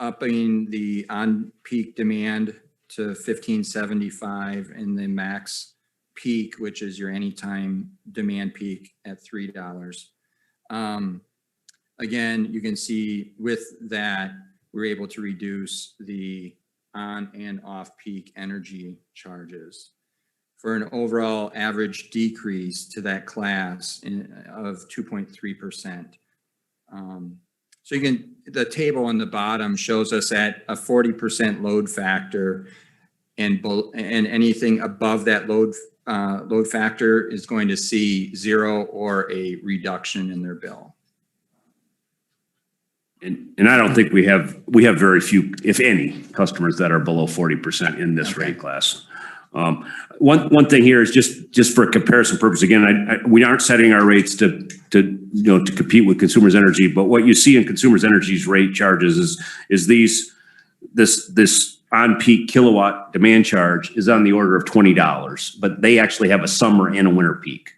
Upping the on-peak demand to 1575 and the max peak, which is your anytime demand peak at $3. Again, you can see with that, we're able to reduce the on and off peak energy charges for an overall average decrease to that class of 2.3%. So you can, the table on the bottom shows us at a 40% load factor, and anything above that load factor is going to see 0 or a reduction in their bill. And I don't think we have very few, if any, customers that are below 40% in this rate class. One thing here is just for comparison purpose. Again, we aren't setting our rates to compete with Consumers Energy, but what you see in Consumers Energy's rate charges is this on-peak kilowatt demand charge is on the order of $20, but they actually have a summer and a winter peak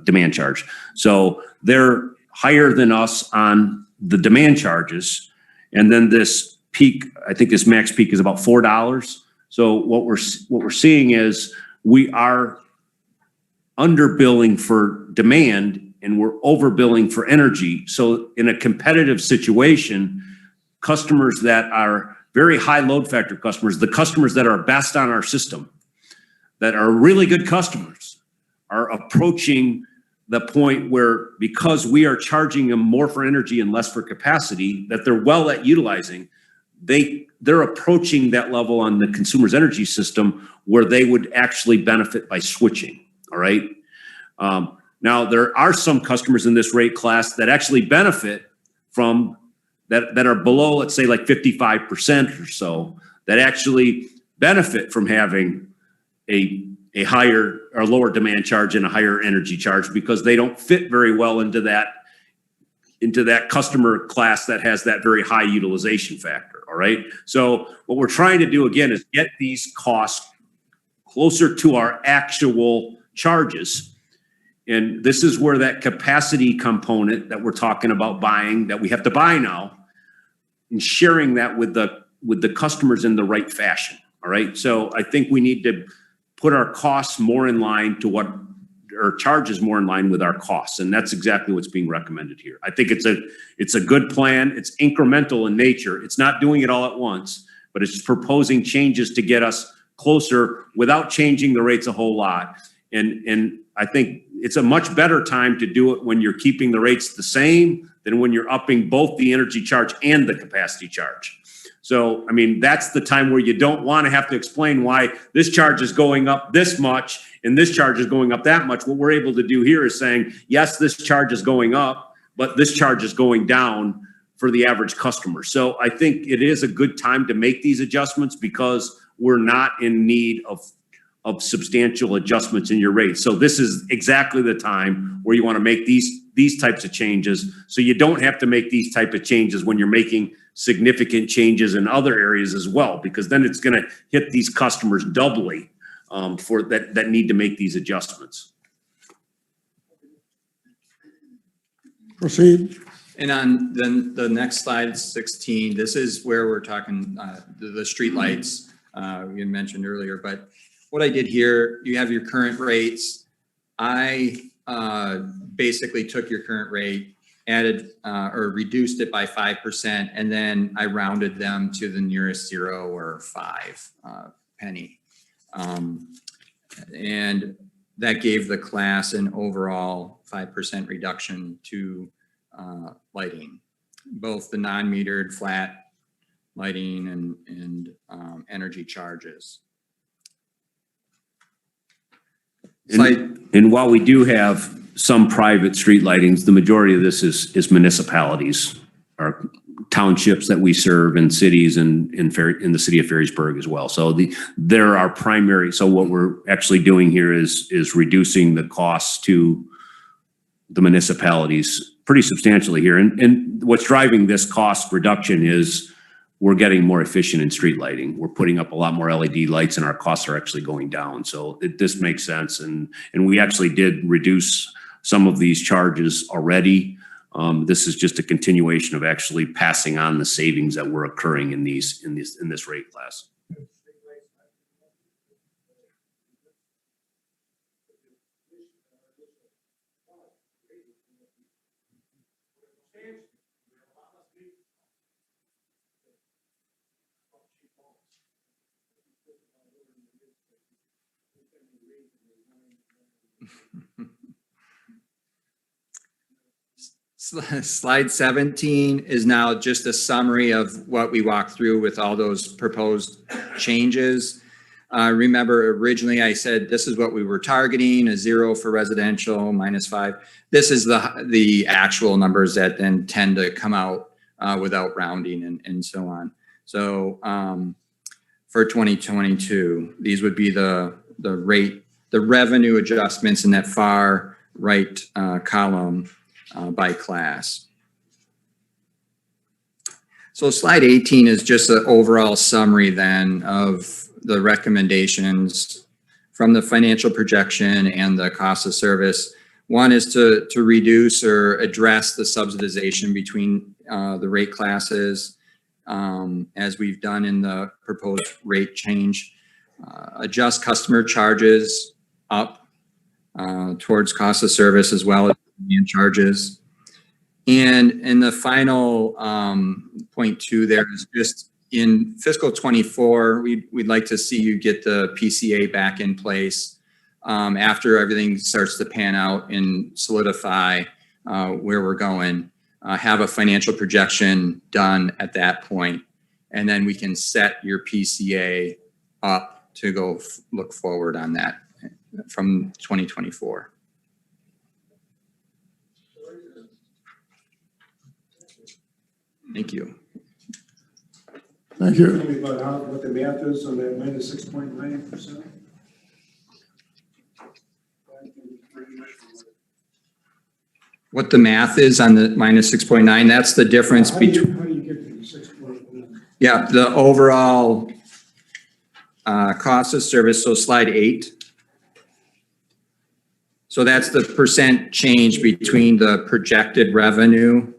demand charge. So they're higher than us on the demand charges, and then this peak, I think this max peak is about $4. So what we're seeing is we are underbilling for demand and we're overbilling for energy. So in a competitive situation, customers that are very high load factor customers, the customers that are best on our system, that are really good customers, are approaching the point where, because we are charging them more for energy and less for capacity that they're well at utilizing, they're approaching that level on the Consumers Energy system where they would actually benefit by switching. All right. Now there are some customers in this rate class that actually benefit from that are below, let's say, like 55% or so, that actually benefit from having a higher or lower demand charge and a higher energy charge, because they don't fit very well into that customer class that has that very high utilization factor. All right. So what we're trying to do again is get these costs closer to our actual charges. And this is where that capacity component that we're talking about buying, that we have to buy now, and sharing that with the customers in the right fashion. All right. So I think we need to put our costs more in line to what, or charges more in line with our costs. And that's exactly what's being recommended here. I think it's a good plan. It's incremental in nature. It's not doing it all at once, but it's proposing changes to get us closer without changing the rates a whole lot. And I think it's a much better time to do it when you're keeping the rates the same than when you're upping both the energy charge and the capacity charge. So, I mean, that's the time where you don't want to have to explain why this charge is going up this much and this charge is going up that much. What we're able to do here is saying, yes, this charge is going up, but this charge is going down for the average customer. So I think it is a good time to make these adjustments, because we're not in need of substantial adjustments in your rates. So this is exactly the time where you want to make these types of changes, so you don't have to make these type of changes when you're making significant changes in other areas as well, because then it's going to hit these customers doubly for that need to make these adjustments. Proceed. And on the next slide, 16, this is where we're talking the street lights you mentioned earlier. But what I did here, you have your current rates. I basically took your current rate, added or reduced it by 5%, and then I rounded them to the nearest 0 or 5 penny. And that gave the class an overall 5% reduction to lighting, both the non-metered flat lighting and energy charges. And while we do have some private street lightings, the majority of this is municipalities our townships that we serve and cities in the city of Ferrisburg as well. So they're our primary. So what we're actually doing here is reducing the costs to the municipalities pretty substantially here. And what's driving this cost reduction is we're getting more efficient in street lighting. We're putting up a lot more LED lights and our costs are actually going down. So this makes sense. And we actually did reduce some of these charges already. This is just a continuation of actually passing on the savings that were occurring in this rate class. Slide 17 is now just a summary of what we walked through with all those proposed changes. Remember, originally I said this is what we were targeting, a 0 for residential, -5. This is the actual numbers that then tend to come out without rounding and so on. So for 2022, these would be the revenue adjustments in that far right column by class. So slide 18 is just an overall summary then of the recommendations from the financial projection and the cost of service. One is to reduce or address the subsidization between the rate classes as we've done in the proposed rate change. Adjust customer charges up towards cost of service as well as charges. And in the final point 2 there is just in fiscal 24, we'd like to see you get the PCA back in place after everything starts to pan out and solidify where we're going. Have a financial projection done at that point, and then we can set your PCA up to go look forward on that from 2024. Thank you. Thank you. Tell me about what the math is on that -6.9%. What the math is on the -6.9, that's the difference between. How do you get to the 6.9? Yeah, the overall cost of service, so slide 8. So that's the percent change between the projected revenue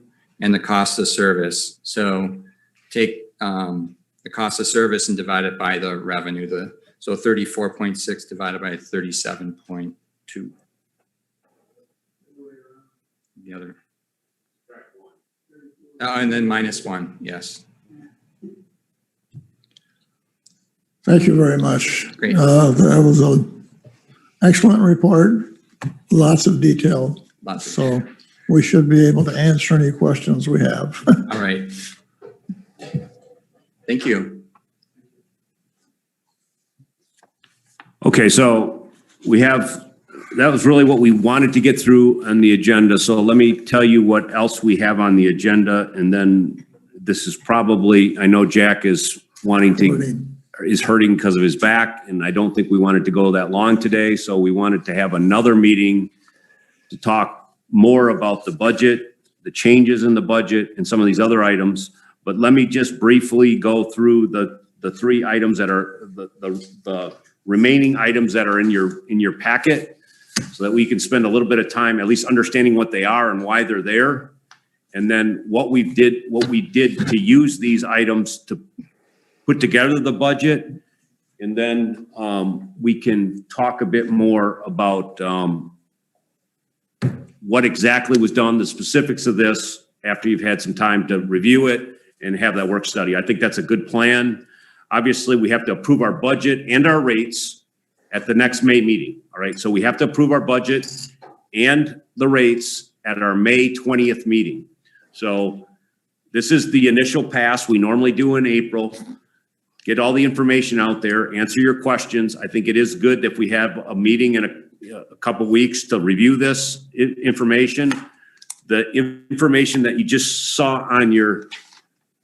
and the cost of service. So take the cost of service and divide it by the revenue. So 34.6 divided by 37.2. The other. Oh, and then -1, yes. Thank you very much. Great. That was an excellent report, lots of detail. Lots of So we should be able to answer any questions we have. All right. Thank you. Okay, so that was really what we wanted to get through on the agenda. So let me tell you what else we have on the agenda. And then this is probably, I know Jack is hurting because of his back, and I don't think we wanted to go that long today. So we wanted to have another meeting to talk more about the budget, the changes in the budget, and some of these other items. But let me just briefly go through the 3 items that are the remaining items that are in your packet, so that we can spend a little bit of time at least understanding what they are and why they're there. And then what we did to use these items to put together the budget. And then we can talk a bit more about what exactly was done, the specifics of this, after you've had some time to review it and have that work study. I think that's a good plan. Obviously, we have to approve our budget and our rates at the next May meeting. All right, so we have to approve our budget and the rates at our May 20th meeting. So this is the initial pass we normally do in April. Get all the information out there, answer your questions. I think it is good if we have a meeting in a couple weeks to review this information. the information that you just saw on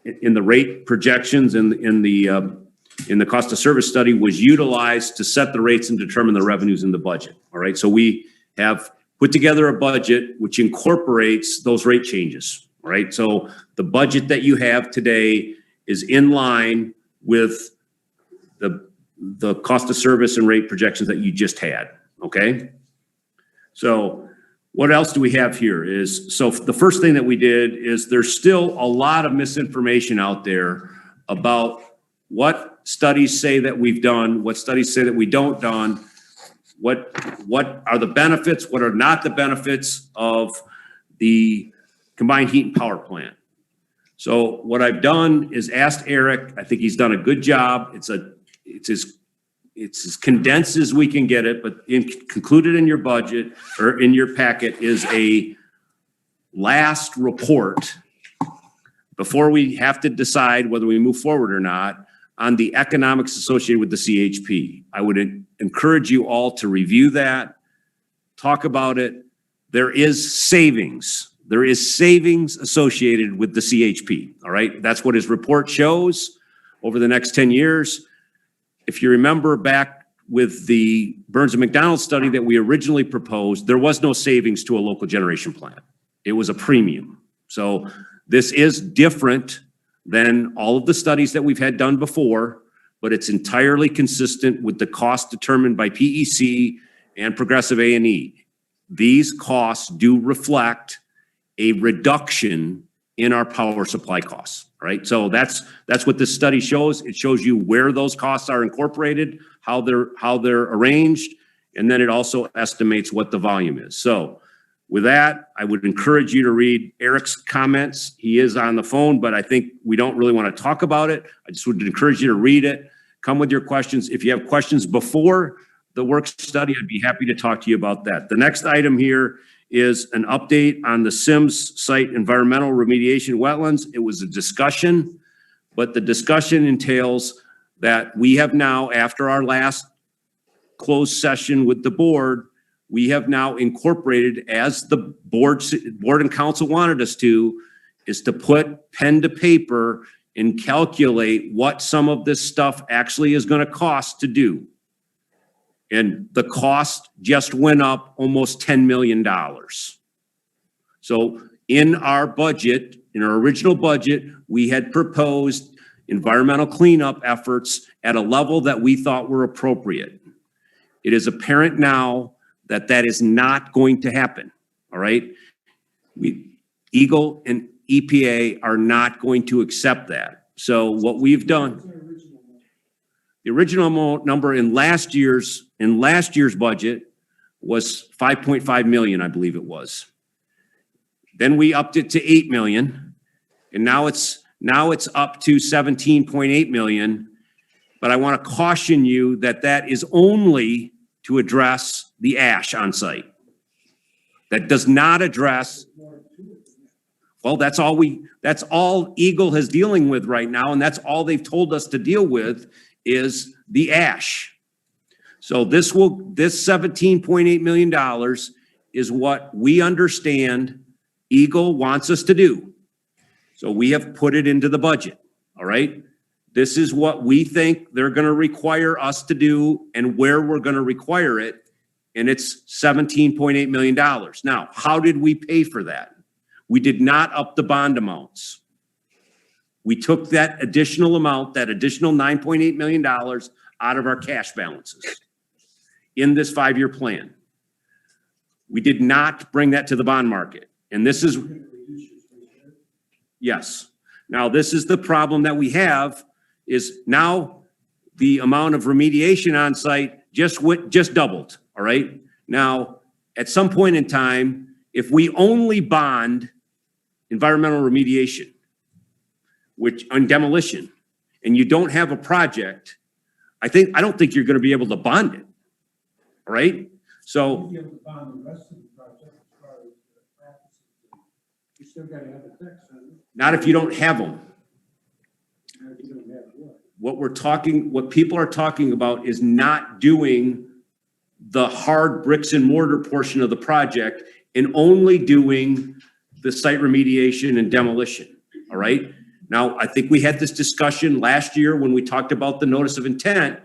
in the rate projections in the cost of service study was utilized to set the rates and determine the revenues in the budget. All right. So we have put together a budget which incorporates those rate changes. All right. So the budget that you have today is in line with the cost of service and rate projections that you just had. Okay. So what else do we have here is, so the first thing that we did is there's still a lot of misinformation out there about what studies say that we've done, what studies say that we don't done, what are the benefits, what are not the benefits of the combined heat and power plant. So what I've done is asked Eric, I think he's done a good job. It's as condensed as we can get it, but concluded in your budget or in your packet is a last report before we have to decide whether we move forward or not on the economics associated with the CHP. I would encourage you all to review that, talk about it. There is savings. There is savings associated with the CHP, all right? That's what his report shows over the next 10 years. If you remember back with the Burns and McDonald study that we originally proposed, there was no savings to a local generation plant. It was a premium. So this is different than all of the studies that we've had done before, but it's entirely consistent with the cost determined by PEC and Progressive A&E. These costs do reflect a reduction in our power supply costs, right? So that's what this study shows. It shows you where those costs are incorporated, how they're arranged, and then it also estimates what the volume is. So with that, I would encourage you to read Eric's comments. He is on the phone, but I think we don't really want to talk about it. I just would encourage you to read it. Come with your questions. If you have questions before the work study, I'd be happy to talk to you about that. The next item here is an update on the Sims site environmental remediation wetlands. It was a discussion, but the discussion entails that we have now, after our last closed session with the board, we have now incorporated, as the board and council wanted us to, is to put pen to paper and calculate what some of this stuff actually is going to cost to do. And the cost just went up almost $10 million. So in our budget, in our original budget, we had proposed environmental cleanup efforts at a level that we thought were appropriate. It is apparent now that that is not going to happen, all right? Eagle and EPA are not going to accept that. So what we've done, the original number in last year's budget was 5.5 million, I believe it was. Then we upped it to 8 million, and now it's up to 17.8 million. But I want to caution you that that is only to address the ash on site. That does not address, well, that's all Eagle is dealing with right now, and that's all they've told us to deal with is the ash. So this $17.8 million is what we understand Eagle wants us to do. So we have put it into the budget, all right? This is what we think they're going to require us to do and where we're going to require it, and it's $17.8 million. Now, how did we pay for that? We did not up the bond amounts. We took that additional amount, that additional $9.8 million out of our cash balances in this 5-year plan. We did not bring that to the bond market. And this is, yes. Now, this is the problem that we have is now the amount of remediation on site just doubled, all right? Now, at some point in time, if we only bond environmental remediation, which on demolition, and you don't have a project, I don't think you're going to be able to bond it. All right. So You still got to have a text on it. not if you don't have them. What people are talking about is not doing the hard bricks and mortar portion of the project and only doing the site remediation and demolition, all right? Now, I think we had this discussion last year when we talked about the notice of intent.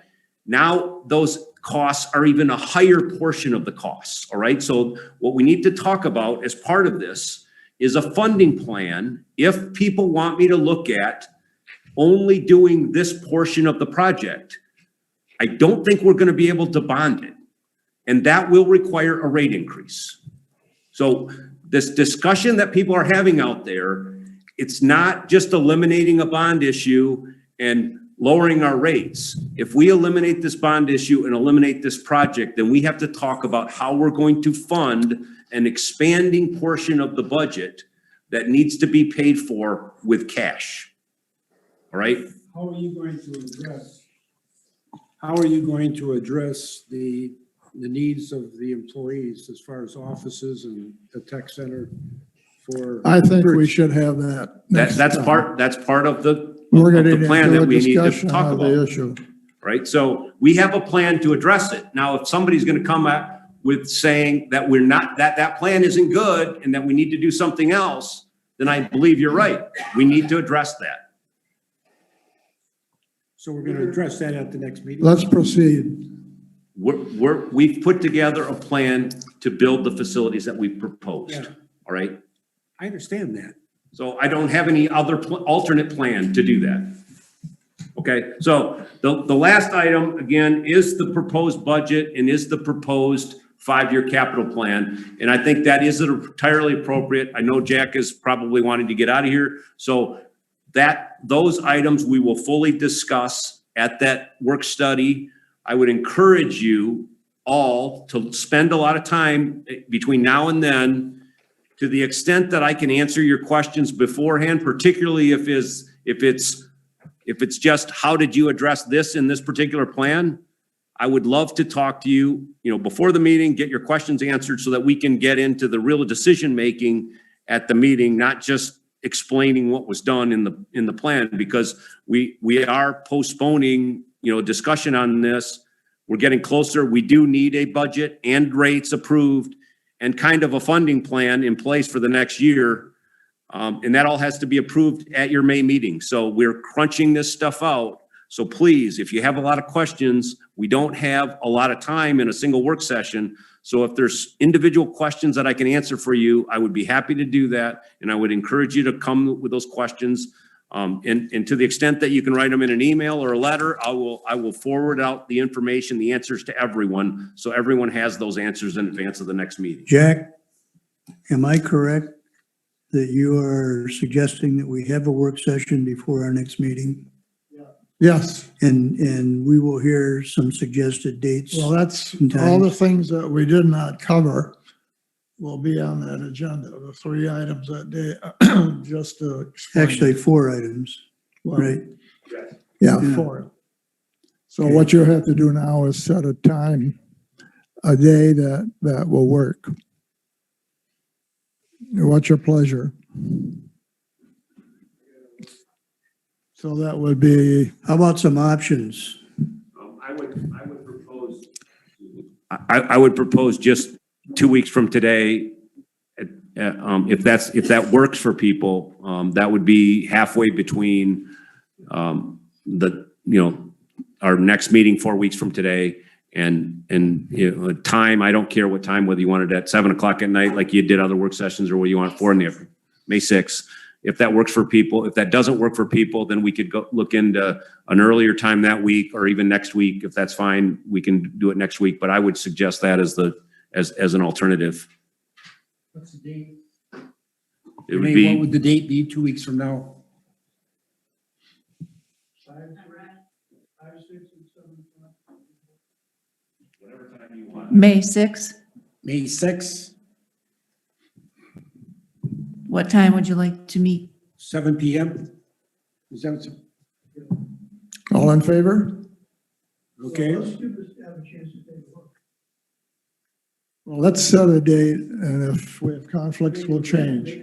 Now, those costs are even a higher portion of the costs, all right? So what we need to talk about as part of this is a funding plan. If people want me to look at only doing this portion of the project, I don't think we're gonna be able to bond it. And that will require a rate increase. So this discussion that people are having out there, it's not just eliminating a bond issue and lowering our rates. If we eliminate this bond issue and eliminate this project, then we have to talk about how we're going to fund an expanding portion of the budget that needs to be paid for with cash. All right? How are you going to address the needs of the employees as far as offices and the tech center for? I think we should have that. next That's time. part of the We're of getting the plan into that a we need to discussion talk of about. the issue. Right? So we have a plan to address it. Now, if somebody's going to come up with saying that we're not, that plan isn't good and that we need to do something else, then I believe you're right. We need to address that. So we're going to address that at the next meeting? Let's proceed. We've put together a plan to build the facilities that we've proposed. Yeah. All right? I understand that. So I don't have any other alternate plan to do that. Okay, so the last item, again, is the proposed budget and is the proposed 5-year capital plan. And I think that is entirely appropriate. I know Jack is probably wanting to get out of here. So those items we will fully discuss at that work study. I would encourage you all to spend a lot of time between now and then, to the extent that I can answer your questions beforehand, particularly if it's just, how did you address this in this particular plan? I would love to talk to you, before the meeting, get your questions answered so that we can get into the real decision-making at the meeting, not just explaining what was done in the plan, because we are postponing, discussion on this. We're getting closer. We do need a budget and rates approved and kind of a funding plan in place for the next year. And that all has to be approved at your May meeting. So we're crunching this stuff out. So please, if you have a lot of questions, we don't have a lot of time in a single work session. So if there's individual questions that I can answer for you, I would be happy to do that. And I would encourage you to come with those questions. And to the extent that you can write them in an email or a letter, I will forward out the information, the answers to everyone. So everyone has those answers in advance of the next meeting. Jack, am I correct that you are suggesting that we have a work session before our next meeting? Yes. And we will hear some suggested dates? Well, that's and all the times? things that we did not cover will be on that agenda, the 3 items that day, just to explain. Actually, 4 items, Well, right? Yeah, Yeah. 4. So what you have to do now is set a time, a day that will work. What's your pleasure? So that would be, How about some options? I would propose just 2 weeks from today. If that works for people, that would be halfway between our next meeting 4 weeks from today and time. I don't care what time, whether you want it at 7 o'clock at night like you did other work sessions, or whether you want it 4 in the afternoon, May 6th. If that works for people. If that doesn't work for people, then we could go look into an earlier time that week, or even next week. If that's fine, we can do it next week. But I would suggest that as an alternative. What's the date? It would What be, would the date be 2 weeks from now? 5, 6, and 7 o'clock. May 6th. May 6th, What time would you like to meet? 7 p.m. Is that what's, all in favor? okay? Well, let's set a date, and if we have conflicts, we'll change.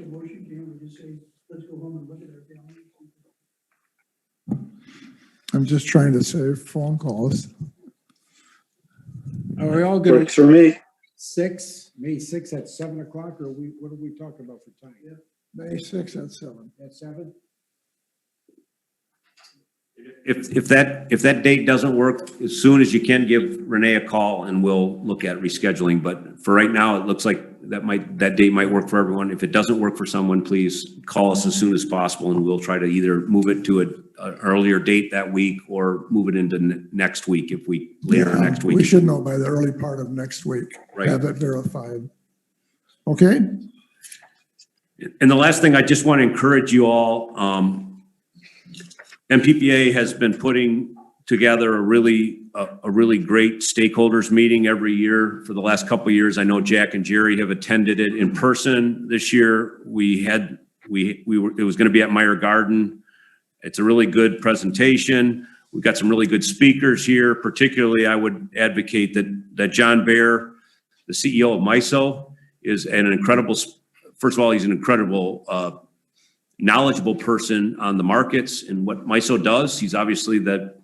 I'm just trying to save phone calls. Are we all gonna, Works for me. May 6th at 7 o'clock, or what are we talking about for time? May 6th at 7. At 7? If that date doesn't work, as soon as you can, give Renee a call and we'll look at rescheduling. But for right now, it looks like that date might work for everyone. If it doesn't work for someone, please call us as soon as possible and we'll try to either move it to an earlier date that week or move it into next week if we later next week. We should know by the early part of next week. Right. Have it verified. Okay? And the last thing, I just want to encourage you all, MPPA has been putting together a really great stakeholders meeting every year for the last couple of years. I know Jack and Jerry have attended it in person. This year it was going to be at Meyer Garden. It's a really good presentation. We've got some really good speakers here. Particularly, I would advocate that John Baer, the CEO of MISO, is an incredible. First of all, he's an incredible, knowledgeable person on the markets and what MISO does. He's obviously the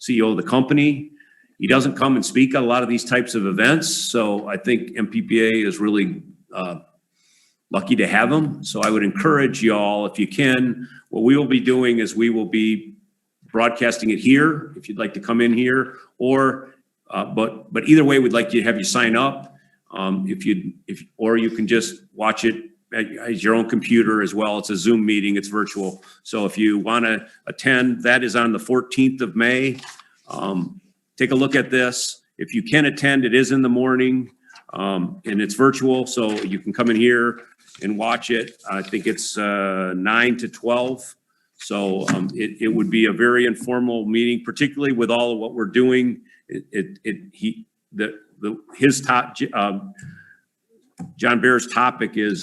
CEO of the company. He doesn't come and speak at a lot of these types of events. So I think MPPA is really lucky to have him. So I would encourage y'all, if you can, what we will be doing is we will be broadcasting it here if you'd like to come in here, or but either way, we'd like to have you sign up. Or you can just watch it at your own computer as well. It's a Zoom meeting, it's virtual. So if you want to attend, that is on the 14th of May. Take a look at this. If you can attend, it is in the morning and it's virtual. So you can come in here and watch it. I think it's 9 to 12. So it would be a very informal meeting, particularly with all of what we're doing. John Baer's topic is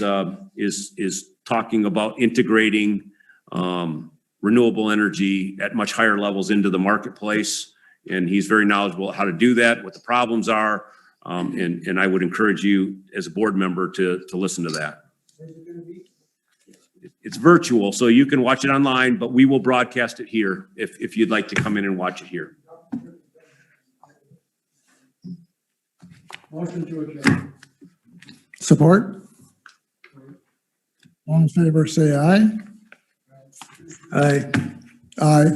talking about integrating renewable energy at much higher levels into the marketplace, and he's very knowledgeable how to do that, what the problems are, and I would encourage you as a board member to listen to that. It's virtual, so you can watch it online, but we will broadcast it here if you'd like to come in and watch it here. Motion to adjourn. Support? All in favor, say aye. Aye. Aye.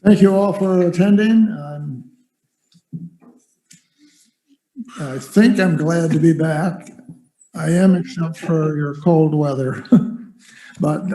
Thank you all for attending. I think I'm glad to be back. I am, except for your cold weather. But